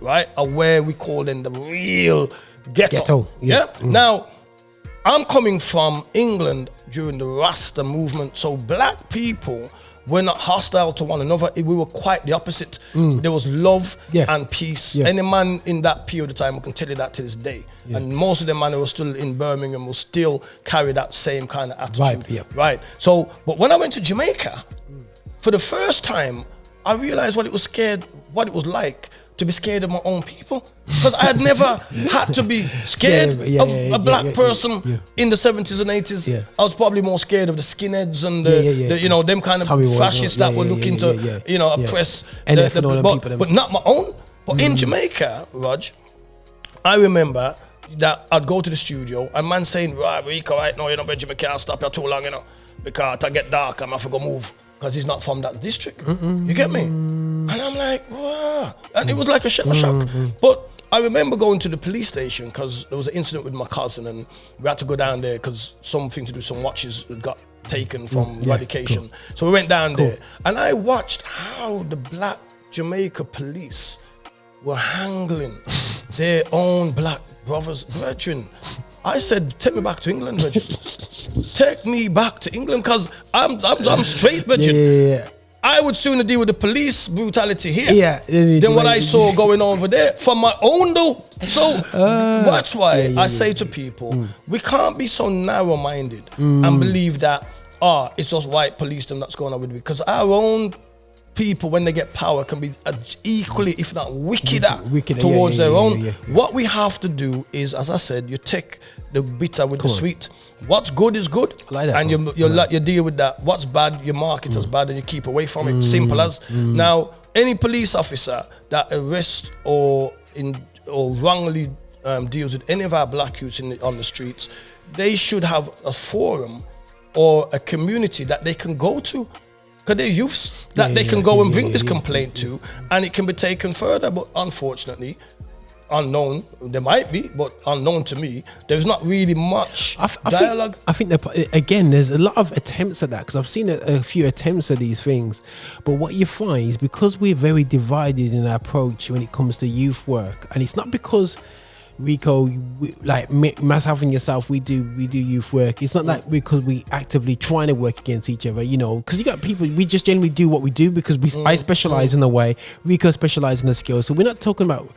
right, are where we call them the real ghetto. Now, I'm coming from England during the Rasta movement, so black people were not hostile to one another. We were quite the opposite. There was love and peace. Any man in that period of time can tell you that to this day. And most of them man who were still in Birmingham will still carry that same kind of attitude. Right. So, but when I went to Jamaica, for the first time, I realized what it was like to be scared of my own people, because I had never had to be scared of a black person in the 70s and 80s. I was probably more scared of the skinheads and the them kind of fascists that were looking to oppress but not my own. But in Jamaica, Raj, I remember that I'd go to the studio and man saying, right, Rico, right now, Benjamin can't stop you too long, because I get dark, I'm have to go move. Because he's not from that district. You get me? And I'm like, wow. And it was like a shell shock. But I remember going to the police station because there was an incident with my cousin and we had to go down there because something to do, some watches got taken from eradication. So we went down there and I watched how the black Jamaica police were handling their own black brethren. I said, take me back to England, brethren. Take me back to England, because I'm straight, brethren. I would sooner deal with the police brutality here than what I saw going on over there from my own though. So that's why I say to people, we can't be so narrow-minded and believe that, it's just white police that's going on with me, because our own people, when they get power, can be equally, if not wickeder, towards their own. What we have to do is, as I said, you take the bitter with the sweet. What's good is good, and you deal with that. What's bad, you mark it as bad, and you keep away from it. Simple as. Now, any police officer that arrests or wrongly deals with any of our black youths on the streets, they should have a forum or a community that they can go to. Because they're youths that they can go and bring this complaint to, and it can be taken further. But unfortunately, unknown, there might be, but unknown to me, there's not really much dialogue. I think that, again, there's a lot of attempts at that, because I've seen a few attempts at these things. But what you find is, because we're very divided in our approach when it comes to youth work, and it's not because Rico, like myself and yourself, we do youth work. It's not like because we actively trying to work against each other, because you got people, we just generally do what we do because I specialize in a way, Rico specializes in a skill. So we're not talking about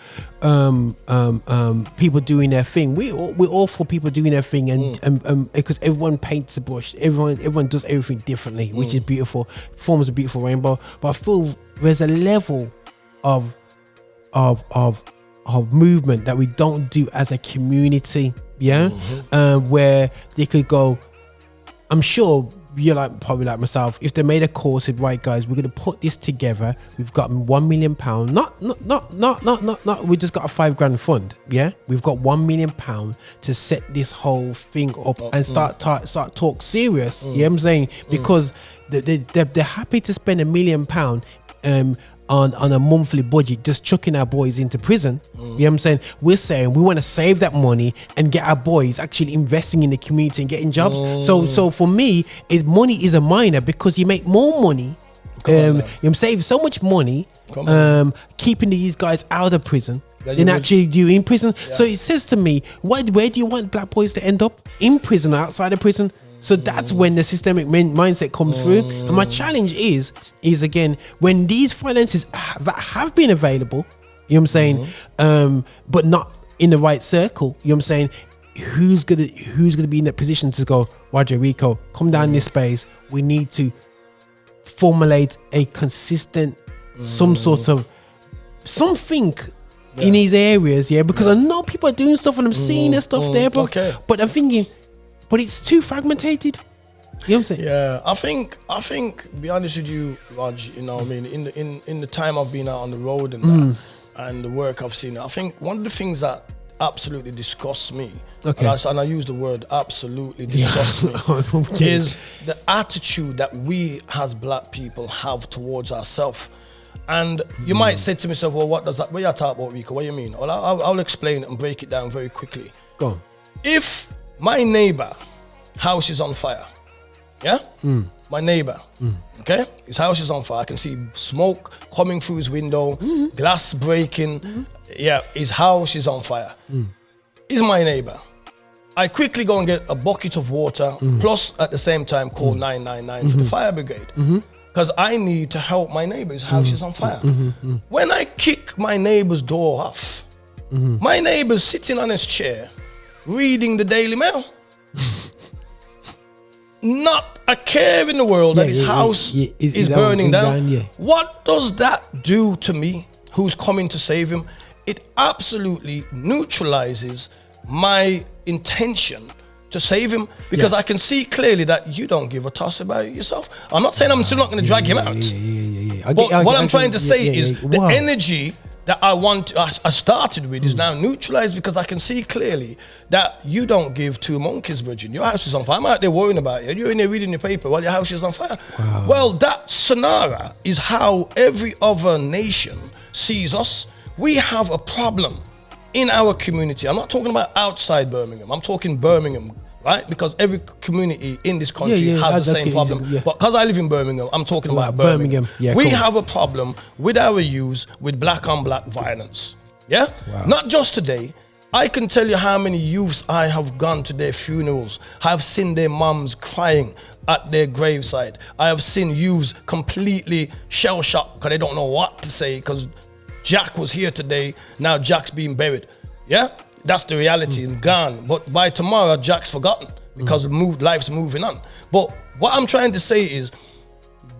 people doing their thing. We're all for people doing their thing, and because everyone paints a brush, everyone does everything differently, which is beautiful, forms a beautiful rainbow. But I feel there's a level of movement that we don't do as a community, where they could go. I'm sure you're probably like myself. If they made a call, said, right guys, we're gonna put this together. We've got £1 million. Not. We just got a £5,000 fund. We've got £1 million to set this whole thing up and start talk serious. You know what I'm saying? Because they're happy to spend £1 million. On a monthly budget, just chucking our boys into prison. You know what I'm saying? We're saying we want to save that money and get our boys actually investing in the community and getting jobs. So for me, money is a minor, because you make more money. You save so much money keeping these guys out of prison than actually you in prison. So it says to me, where do you want black boys to end up? In prison or outside of prison? So that's when the systemic mindset comes through. And my challenge is again, when these finances that have been available, you know what I'm saying, but not in the right circle, you know what I'm saying, who's gonna be in that position to go, Roger, Rico, come down this space. We need to formulate a consistent, some sort of something in these areas, because I know people are doing stuff and I'm seeing the stuff there, bro. Okay. But I'm thinking, but it's too fragmented. You know what I'm saying? Yeah, I think, be honest with you, Raj, you know what I mean, in the time I've been out on the road and that, and the work I've seen, I think one of the things that absolutely disgusts me, and I use the word absolutely disgusts me, is the attitude that we as black people have towards ourselves. And you might say to myself, well, what are you talking about, Rico? What do you mean? Well, I'll explain it and break it down very quickly. Go on. If my neighbor house is on fire, my neighbor, okay, his house is on fire, I can see smoke coming through his window, glass breaking, his house is on fire. He's my neighbor. I quickly go and get a bucket of water, plus at the same time call 999 for the fire brigade. Because I need to help my neighbor, his house is on fire. When I kick my neighbor's door off, my neighbor's sitting on his chair, reading the Daily Mail. Not a care in the world that his house is burning down. What does that do to me, who's coming to save him? It absolutely neutralizes my intention to save him, because I can see clearly that you don't give a toss about it yourself. I'm not saying I'm still not going to drag him out. But what I'm trying to say is the energy that I started with is now neutralized, because I can see clearly that you don't give two monkeys, Virgin. Your house is on fire. I'm out there worrying about you. You're in there reading your paper while your house is on fire. Wow. Well, that scenario is how every other nation sees us. We have a problem in our community. I'm not talking about outside Birmingham. I'm talking Birmingham, right? Because every community in this country has the same problem. But because I live in Birmingham, I'm talking about Birmingham. We have a problem with our youth with black on black violence. Not just today. I can tell you how many youths I have gone to their funerals. I have seen their mums crying at their graveside. I have seen youths completely shell-shocked because they don't know what to say, because Jack was here today, now Jack's being buried. That's the reality and gone. But by tomorrow, Jack's forgotten, because life's moving on. But what I'm trying to say is,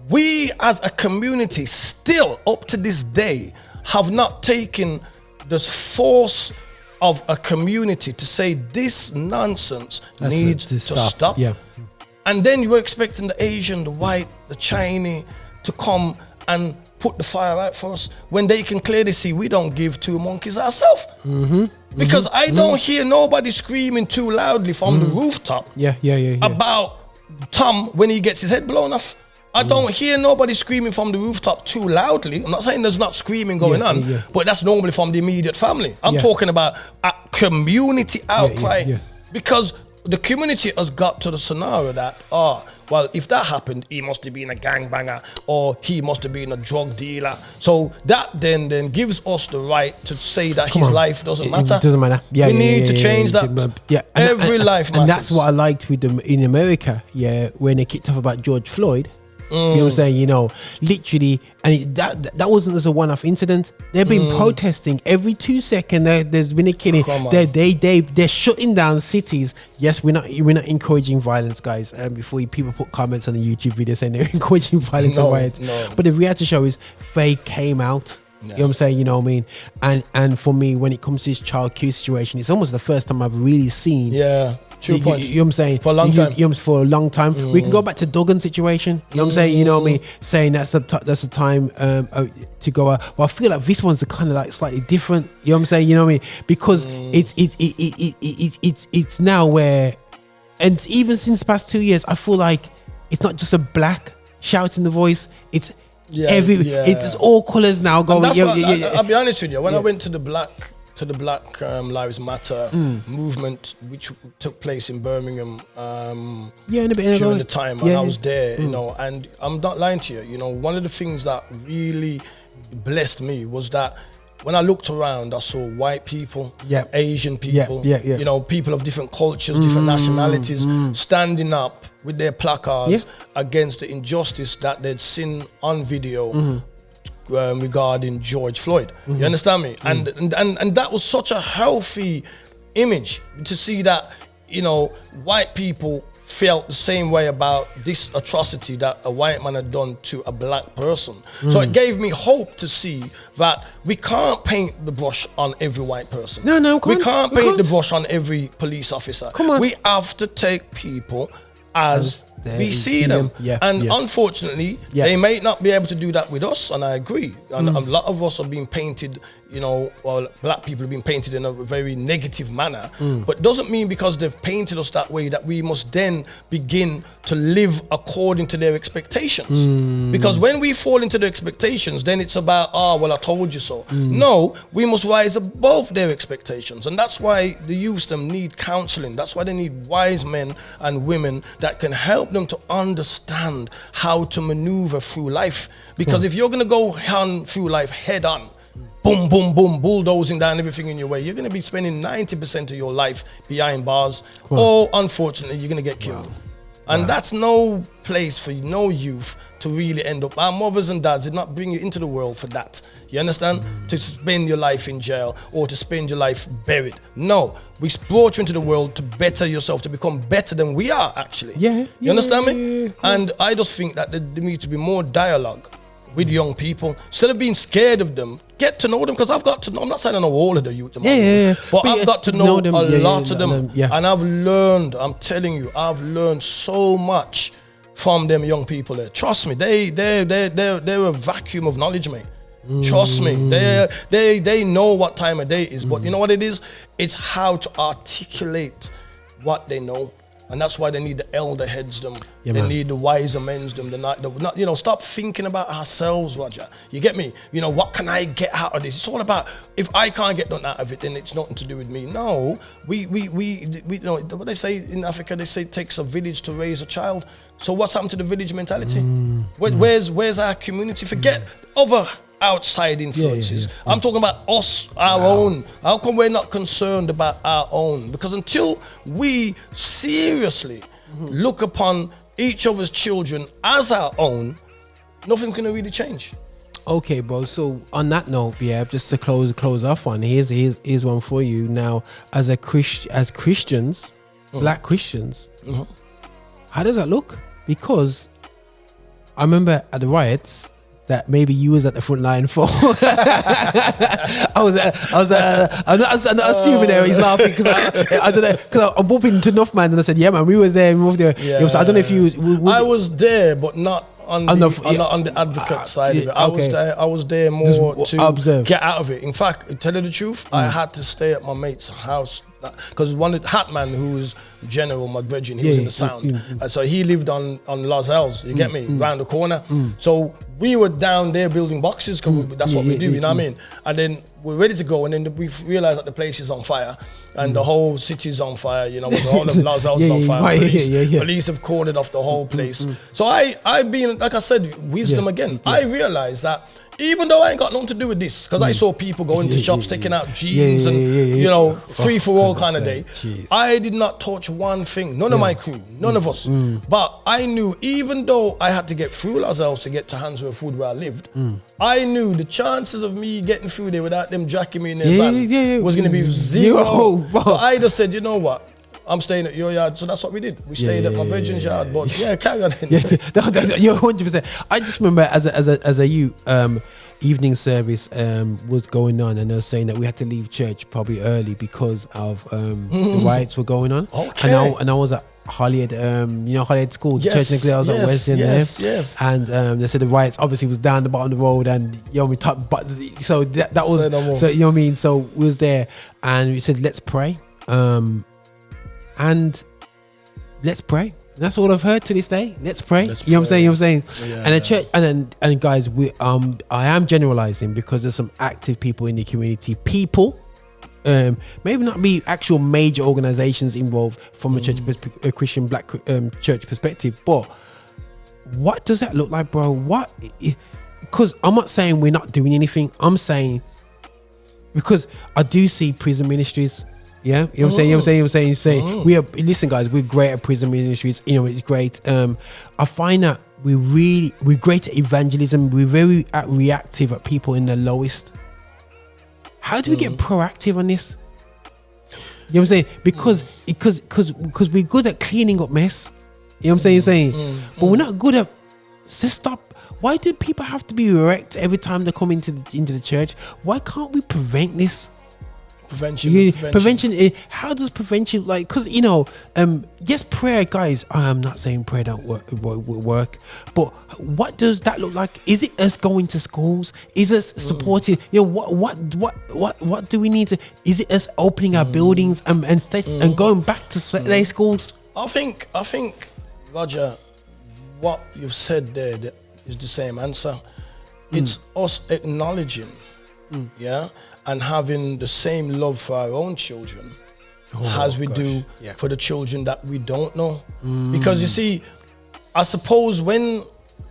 we as a community still up to this day have not taken the force of a community to say this nonsense needs to stop. And then you were expecting the Asian, the white, the Chinese to come and put the fire out for us, when they can clearly see we don't give two monkeys ourselves. Because I don't hear nobody screaming too loudly from the rooftop about Tom when he gets his head blown off. I don't hear nobody screaming from the rooftop too loudly. I'm not saying there's not screaming going on, but that's normally from the immediate family. I'm talking about a community outcry, because the community has got to the scenario that, well, if that happened, he must have been a gangbanger, or he must have been a drug dealer. So that then gives us the right to say that his life doesn't matter. It doesn't matter. We need to change that. Every life matters. And that's what I liked with them in America, when they kicked off about George Floyd. You know what I'm saying? You know, literally, and that wasn't as a one-off incident. They've been protesting every 2 seconds. There's been a killing. They're shutting down cities. Yes, we're not encouraging violence, guys. Before people put comments on the YouTube video saying they're encouraging violence and riots. But the reality show is they came out. You know what I'm saying? You know what I mean? And for me, when it comes to this child Q situation, it's almost the first time I've really seen. True point. You know what I'm saying? For a long time. For a long time. We can go back to Duggan's situation. You know what I'm saying? You know what I mean? Saying that's a time to go out. But I feel like this one's kind of like slightly different. You know what I'm saying? You know what I mean? Because it's now where, and even since the past 2 years, I feel like it's not just a black shouting the voice. It's it's all colours now going. I'll be honest with you. When I went to the Black Lives Matter movement, which took place in Birmingham during the time when I was there, you know, and I'm not lying to you, you know, one of the things that really blessed me was that when I looked around, I saw white people, Asian people, you know, people of different cultures, different nationalities, standing up with their placards against the injustice that they'd seen on video regarding George Floyd. You understand me? And that was such a healthy image to see that, you know, white people felt the same way about this atrocity that a white man had done to a black person. So it gave me hope to see that we can't paint the brush on every white person. We can't paint the brush on every police officer. We have to take people as we see them. Unfortunately, they may not be able to do that with us, and I agree. And a lot of us are being painted, you know, or black people are being painted in a very negative manner. But doesn't mean because they've painted us that way that we must then begin to live according to their expectations. Because when we fall into the expectations, then it's about, oh, well, I told you so. No, we must rise above their expectations. And that's why the youth them need counseling. That's why they need wise men and women that can help them to understand how to maneuver through life. Because if you're going to go on through life head on, boom, boom, boom, bulldozing down everything in your way, you're going to be spending 90% of your life behind bars, or unfortunately, you're going to get killed. And that's no place for no youth to really end up. Our mothers and dads did not bring you into the world for that. You understand? To spend your life in jail or to spend your life buried. No, we brought you into the world to better yourself, to become better than we are actually. You understand me? And I just think that there needs to be more dialogue with young people. Instead of being scared of them, get to know them, because I've got to know, I'm not saying I know all of the youth, but I've got to know them, a lot of them. And I've learned, I'm telling you, I've learned so much from them young people there. Trust me, they're a vacuum of knowledge, mate. Trust me, they know what time of day it is, but you know what it is? It's how to articulate what they know. And that's why they need the elder heads them. They need the wiser men's them. You know, stop thinking about ourselves, Roger. You get me? You know, what can I get out of this? It's all about, if I can't get nothing out of it, then it's nothing to do with me. No, we you know, what they say in Africa, they say it takes a village to raise a child. So what's happened to the village mentality? Where's our community? Forget other outside influences. I'm talking about us, our own. How come we're not concerned about our own? Because until we seriously look upon each other's children as our own, nothing's gonna really change. Okay, bro. So on that note, just to close off on, here's one for you. Now, as Christians, black Christians, how does that look? Because I remember at the riots that maybe you was at the front line for. I'm not assuming there. He's laughing because I don't know, because I'm bumping to enough man, and I said, yeah, man, we was there. So I don't know if you. I was there, but not on the advocate side of it. I was there more just to observe. Get out of it. In fact, to tell you the truth, I had to stay at my mate's house because one of the Hatman, who was general, my brethren, he was in the sound. So he lived on Lascelles, you get me, round the corner. So we were down there building boxes because that's what we do, you know what I mean? And then we're ready to go, and then we realized that the place is on fire and the whole city's on fire, you know, with all of Lascelles is on fire. Police have cornered off the whole place. So I've been, like I said, wisdom again. I realized that even though I ain't got nothing to do with this, because I saw people going to shops taking out jeans and, you know, free for all kind of day. I did not touch one thing, none of my crew, none of us. But I knew, even though I had to get through Lascelles to get to Handsworth Wood where I lived, I knew the chances of me getting through there without them jacking me in their van was going to be zero. So I just said, you know what? I'm staying at your yard, so that's what we did. We stayed at my brethren's yard, but carry on. You're 100%. I just remember as a youth, evening service was going on, and they were saying that we had to leave church probably early because of the riots were going on. And I was at Holyhead, you know, Holyhead School, the church next day. I was at West End there, and they said the riots obviously was down the bottom of the road, and you know, we talked, but so that was so you know what I mean. So we was there, and we said let's pray. And let's pray. That's all I've heard to this day. Let's pray. You know what I'm saying? And the church, and guys, I am generalizing because there's some active people in the community. People, maybe not be actual major organizations involved from a Christian black church perspective, but what does that look like, bro? Because I'm not saying we're not doing anything. I'm saying because I do see prison ministries. Yeah, you know what I'm saying. You know what I'm saying. We are, listen, guys. We're great at prison ministries. You know, it's great. I find that we're great at evangelism. We're very reactive at people in the lowest. How do we get proactive on this? You know what I'm saying? Because we're good at cleaning up mess. You know what I'm saying? But we're not good at just stop. Why do people have to be wrecked every time they come into the church? Why can't we prevent this? Prevention. How does prevention, like, because yes, prayer, guys. I'm not saying prayer don't work, but what does that look like? Is it us going to schools? Is us supporting? What do we need to? Is it us opening our buildings and going back to Saturday schools? I think, Roger, what you've said there is the same answer. It's us acknowledging, and having the same love for our own children as we do for the children that we don't know. Because you see, I suppose when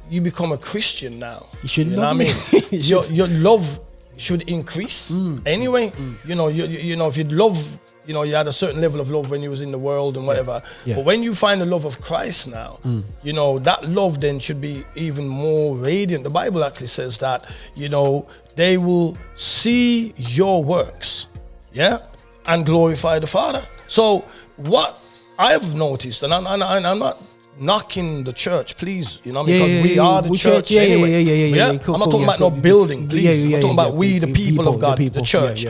you become a Christian now, you know what I mean? your love should increase anyway. You know, if you love, you had a certain level of love when you was in the world and whatever. But when you find the love of Christ now, that love then should be even more radiant. The Bible actually says that, they will see your works, and glorify the Father. So what I've noticed, and I'm not knocking the church, please, because we are the church anyway. Cool, I'm not talking about no building, please. I'm talking about we, the people of God, the church.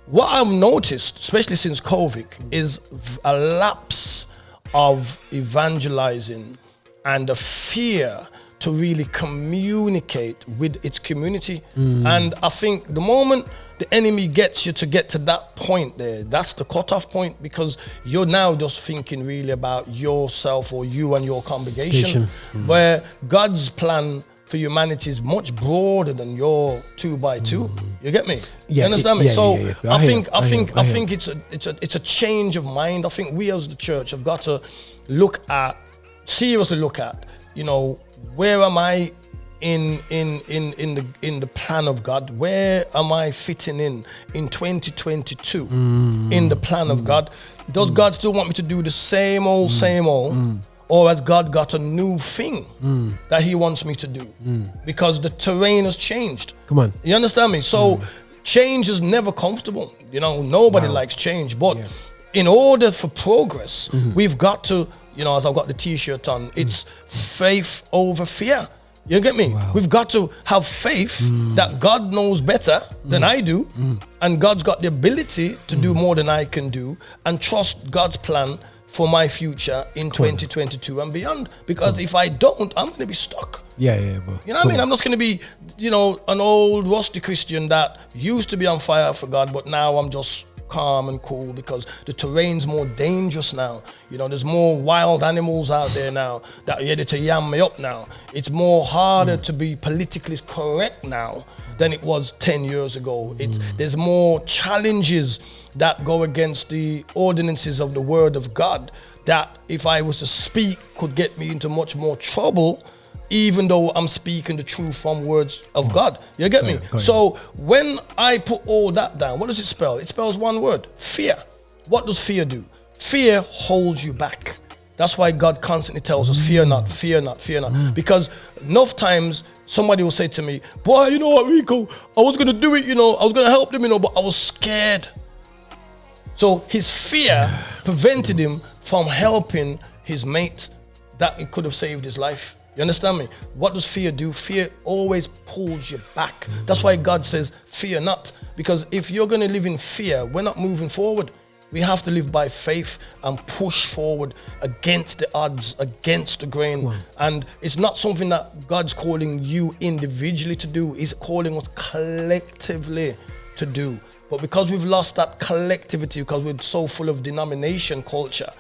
What I've noticed, especially since COVID, is a lapse of evangelizing and a fear to really communicate with its community. And I think the moment the enemy gets you to get to that point there, that's the cutoff point, because you're now just thinking really about yourself or you and your congregation, where God's plan for humanity is much broader than your 2x2. You get me? You understand me? I think it's a change of mind. I think we as the church have got to seriously look at, where am I in the plan of God? Where am I fitting in 2022 in the plan of God? Does God still want me to do the same old? Or has God got a new thing that he wants me to do? Because the terrain has changed. Come on. You understand me? So change is never comfortable. Nobody likes change. But in order for progress, we've got to, as I've got the t-shirt on, it's faith over fear. You get me? Wow. We've got to have faith that God knows better than I do, and God's got the ability to do more than I can do, and trust God's plan for my future in 2022 and beyond. Because if I don't, I'm going to be stuck. Bro. You know what I mean? I'm just going to be, an old rusty Christian that used to be on fire for God, but now I'm just calm and cool because the terrain's more dangerous now. There's more wild animals out there now that are ready to yam me up now. It's more harder to be politically correct now than it was 10 years ago. There's more challenges that go against the ordinances of the word of God that, if I was to speak, could get me into much more trouble, even though I'm speaking the truth from words of God. You get me? So when I put all that down, what does it spell? It spells one word: fear. What does fear do? Fear holds you back. That's why God constantly tells us, fear not, fear not, fear not. Because enough times somebody will say to me, boy, you know what, Rico, I was going to do it, I was going to help them, but I was scared. So his fear prevented him from helping his mate that it could have saved his life. You understand me? What does fear do? Fear always pulls you back. That's why God says, fear not. Because if you're going to live in fear, we're not moving forward. We have to live by faith and push forward against the odds, against the grain. Wow. And it's not something that God's calling you individually to do. He's calling us collectively to do. But because we've lost that collectivity, because we're so full of denomination culture,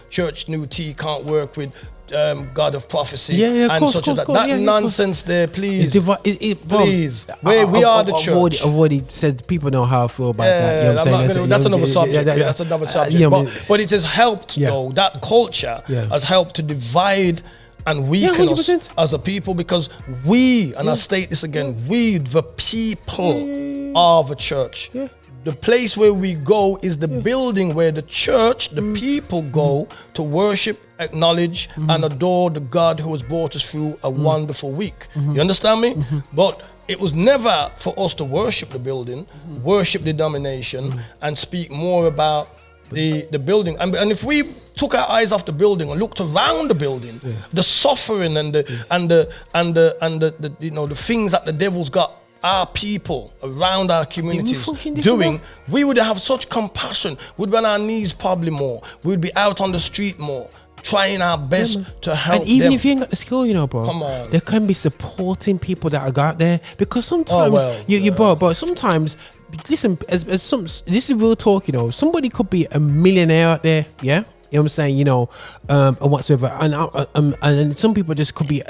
church new tea can't work with God of prophecy and such as that. That nonsense there, please. Please. We are the church. I've already said people know how I feel about that. You know what I'm saying? That's another subject. That's another subject. But it has helped, that culture has helped to divide and weaken us as a people, because we, and I'll state this again, we, the people, of a church. Yeah. The place where we go is the building where the church, the people go to worship, acknowledge, and adore the God who has brought us through a wonderful week. You understand me? But it was never for us to worship the building, worship the denomination, and speak more about the building. And if we took our eyes off the building and looked around the building, the suffering and the you know, the things that the devil's got our people around our communities doing, we would have such compassion. We'd be on our knees probably more. We'd be out on the street more, trying our best to help and even them. if you ain't got the skill, you know, bro, Come on. there can be supporting people that are out there, because sometimes but sometimes, listen, as some, this is real talk, you know, somebody could be a millionaire out there, yeah. You know what I'm saying, you know, and whatsoever, and some people just could be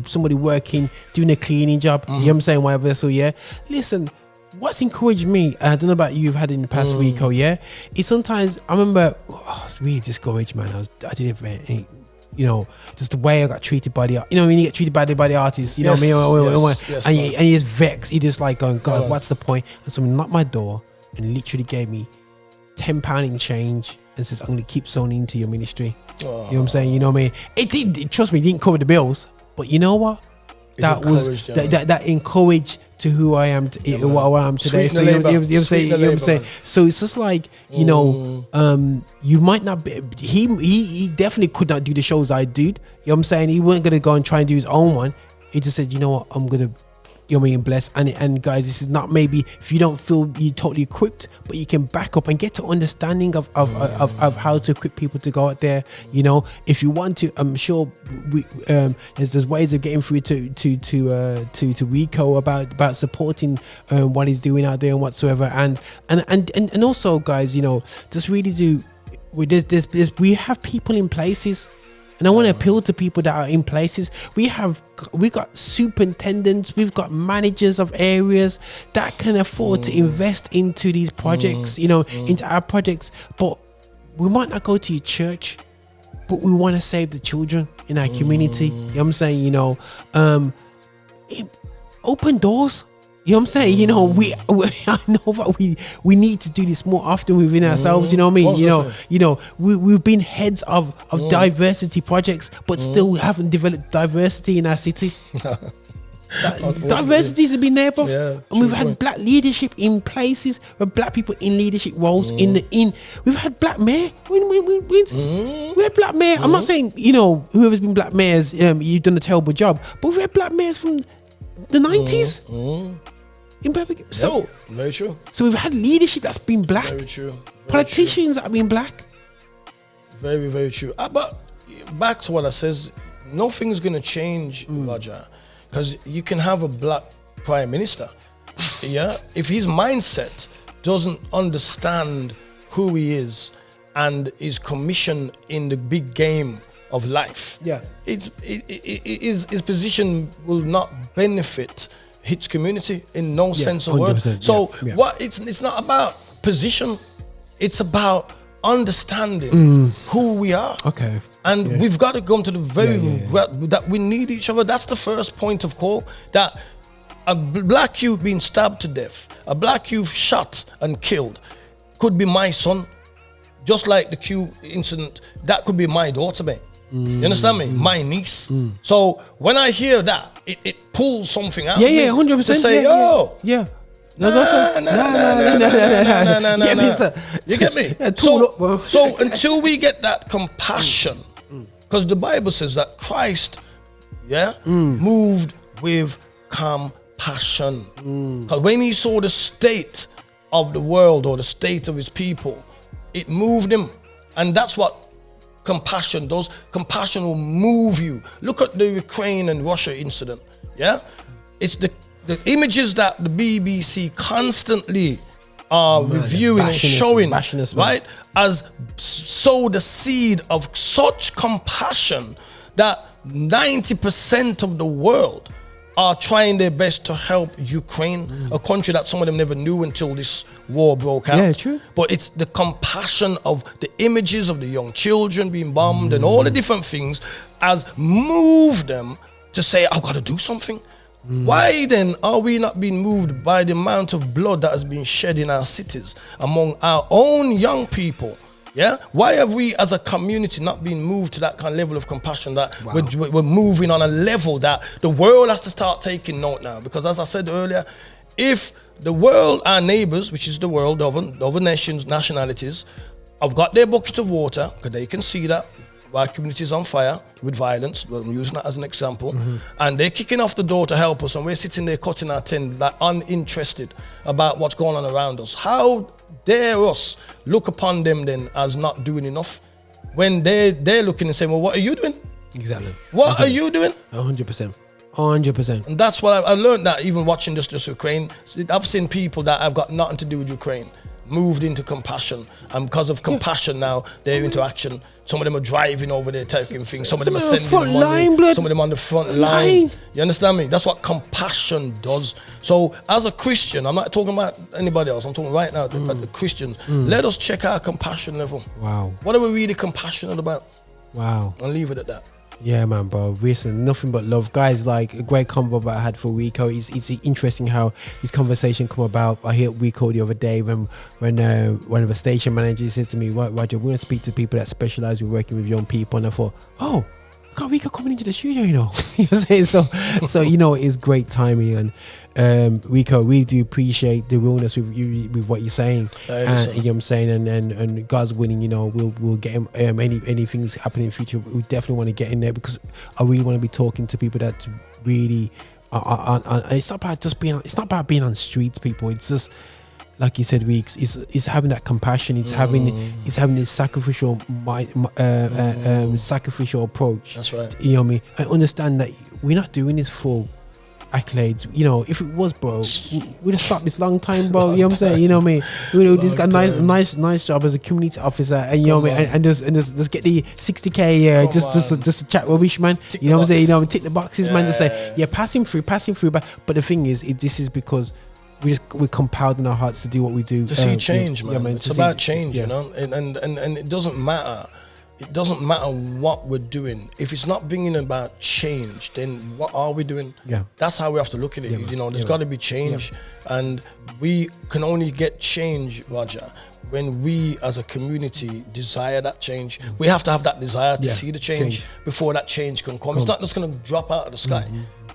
somebody working, doing a cleaning job. You know what I'm saying, whatever. So yeah, listen, what's encouraged me, I don't know about you, you've had in the past Rico, yeah, is sometimes I remember, it's really discouraged, man. I did it, you know, just the way I got treated by the, you know, when you get treated by the artists, you know what I mean, and he's vexed, he just like going, God, what's the point? And someone knocked my door and literally gave me £10 in change and says, I'm going to keep sewing into your ministry. You know what I'm saying? You know what I mean? It trust me, it didn't cover the bills, but you know what? That was that encouraged to who I am, what I am today. So you know what I'm saying? So it's just like, you know, you might not be, he definitely could not do the shows I did. You know what I'm saying? He wasn't going to go and try and do his own one. He just said, you know what, I'm going to, you know what I mean, bless. And guys, this is not maybe if you don't feel you're totally equipped, but you can back up and get to understanding of how to equip people to go out there. You know, if you want to, I'm sure we there's ways of getting through to Rico about supporting what he's doing out there and whatsoever. And also, guys, you know, just really do. We have people in places. And I want to appeal to people that are in places. We got superintendents, we've got managers of areas that can afford to invest into these projects, you know, into our projects. But we might not go to your church, but we want to save the children in our community. You know what I'm saying? You know, open doors. You know what I'm saying? You know, I know that we need to do this more often within ourselves. You know what I mean? You know, we've been heads of diversity projects, but still we haven't developed diversity in our city. Diversity has been there, bro. Yeah, and we've had black leadership in places where black people in leadership roles. We've had black mayor. We had black mayor. I'm not saying, you know, whoever's been black mayors, you've done a terrible job, but we've had black mayors from the 90s. So very true. So we've had leadership that's been black. Very true. Politicians that have been black. Very, very true. But back to what I says, nothing's gonna change, Roger, because you can have a black prime minister. Yeah, if his mindset doesn't understand who he is and his commission in the big game of life, his position will not benefit his community in no sense of word. So what it's not about position, it's about understanding who we are. Okay. And we've got to come to the that we need each other. That's the first point of call. That a black youth being stabbed to death, a black youth shot and killed, could be my son. Just like the Q incident, that could be my daughter, mate. You understand me? My niece. So when I hear that, it pulls something out. 100%. To say, you get me? So until we get that compassion, because the Bible says that Christ, moved with compassion. Because when he saw the state of the world or the state of his people, it moved him, and that's what compassion does. Compassion will move you. Look at the Ukraine and Russia incident. It's the images that the BBC constantly are reviewing and showing, right, as sow the seed of such compassion that 90% of the world are trying their best to help Ukraine, a country that some of them never knew until this war broke out. Yeah, true. But it's the compassion of the images of the young children being bombed and all the different things has moved them to say, I've got to do something. Why then are we not being moved by the amount of blood that has been shed in our cities among our own young people? Yeah, why have we as a community not been moved to that kind of level of compassion that we're moving on a level that the world has to start taking note now? Because as I said earlier, if the world, our neighbors, which is the world, other nations, nationalities, have got their bucket of water, because they can see that our community is on fire with violence, well, I'm using that as an example, and they're kicking off the door to help us, and we're sitting there cutting our teeth, like uninterested about what's going on around us. How dare us look upon them then as not doing enough when they're looking and saying, well, what are you doing? Exactly. What are you doing? 100%. 100%. And that's what I learned, that even watching just Ukraine, I've seen people that have got nothing to do with Ukraine moved into compassion, and because of compassion now they're into action. Some of them are driving over there taking things, some of them are sending them money, some of them on the front line. You understand me? That's what compassion does. So as a Christian, I'm not talking about anybody else, I'm talking right now about the Christians. Let us check our compassion level. Wow. What are we really compassionate about? Wow. And leave it at that. Yeah, man, bro. Listen, nothing but love, guys. Like a great convo that I had for Rico. It's interesting how this conversation come about. I heard Rico the other day when one of the station managers said to me, "Roger, we want to speak to people that specialize in working with young people." And I thought, oh, I got Rico coming into the studio, you know. You know what I'm saying? So you know, it's great timing. And Rico, we do appreciate the realness with what you're saying. You know what I'm saying? And God's willing, you know, we'll get him anything's happening in the future. We definitely want to get in there, because I really want to be talking to people that really are it's not about just being, it's not about being on streets, people. It's just, like you said, Weeks, it's having that compassion. It's having this sacrificial sacrificial approach. That's right. You know what I mean? I understand that we're not doing this for accolades. You know, if it was, bro, we'd have stopped this long time, bro. You know what I'm saying? You know what I mean? We'd have just got a nice job as a community officer, and you know what I mean? And just get the 60K a year, just to chat rubbish, man. You know what I'm saying? You know, tick the boxes, man. Just say, yeah, pass him through. But the thing is, this is because we're compelled in our hearts to do what we do. To see change, man. Yeah, man. It's about change, you know? And it doesn't matter. It doesn't matter what we're doing. If it's not bringing about change, then what are we doing? Yeah. That's how we have to look at it. You know, there's got to be change. And we can only get change, Roger, when we as a community desire that change. We have to have that desire to see the change before that change can come. It's not just going to drop out of the sky.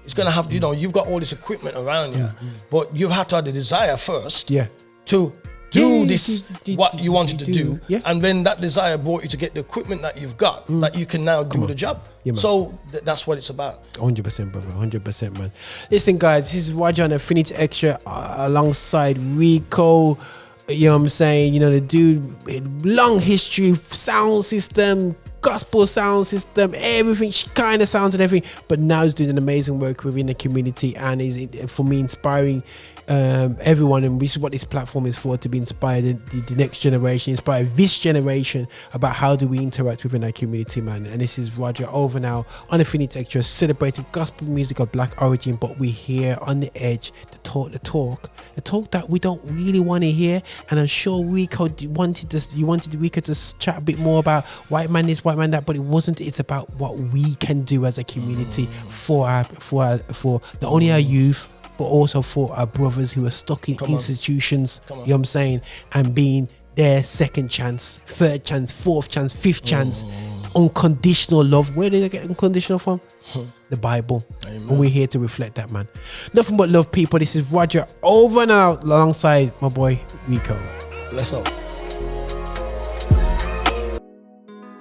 It's going to have, you know, you've got all this equipment around you, but you have to have the desire first to do this, what you wanted to do. And when that desire brought you to get the equipment that you've got, that you can now do the job. So that's what it's about. 100%, brother. 100%, man. Listen, guys, this is Roger on Affinity Extra alongside Rico. You know what I'm saying? You know, the dude, long history, sound system, gospel sound system, everything, kind of sounds and everything, but now he's doing an amazing work within the community, and is, for me, inspiring everyone. And this is what this platform is for, to be inspired the next generation, inspire this generation about how do we interact within our community, man. And this is Roger over now on Affinity Extra, celebrating gospel music of black origin, but we're here on the edge to talk the talk that we don't really want to hear. And I'm sure Rico wanted Rico to chat a bit more about white man this, white man that, but it wasn't. It's about what we can do as a community for not only our youth, but also for our brothers who are stuck in institutions, you know what I'm saying, and being their second chance, third chance, fourth chance, fifth chance, unconditional love. Where did they get unconditional from? The Bible. Amen. And we're here to reflect that, man. Nothing but love, people. This is Roger over and out alongside my boy Rico. Let's go.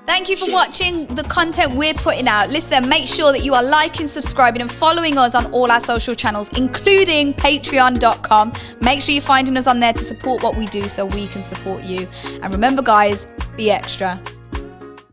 Thank you for watching the content we're putting out. Listen, make sure that you are liking, subscribing and following us on all our social channels, including patreon.com. Make sure you're finding us on there to support what we do so we can support you. And remember, guys, be extra.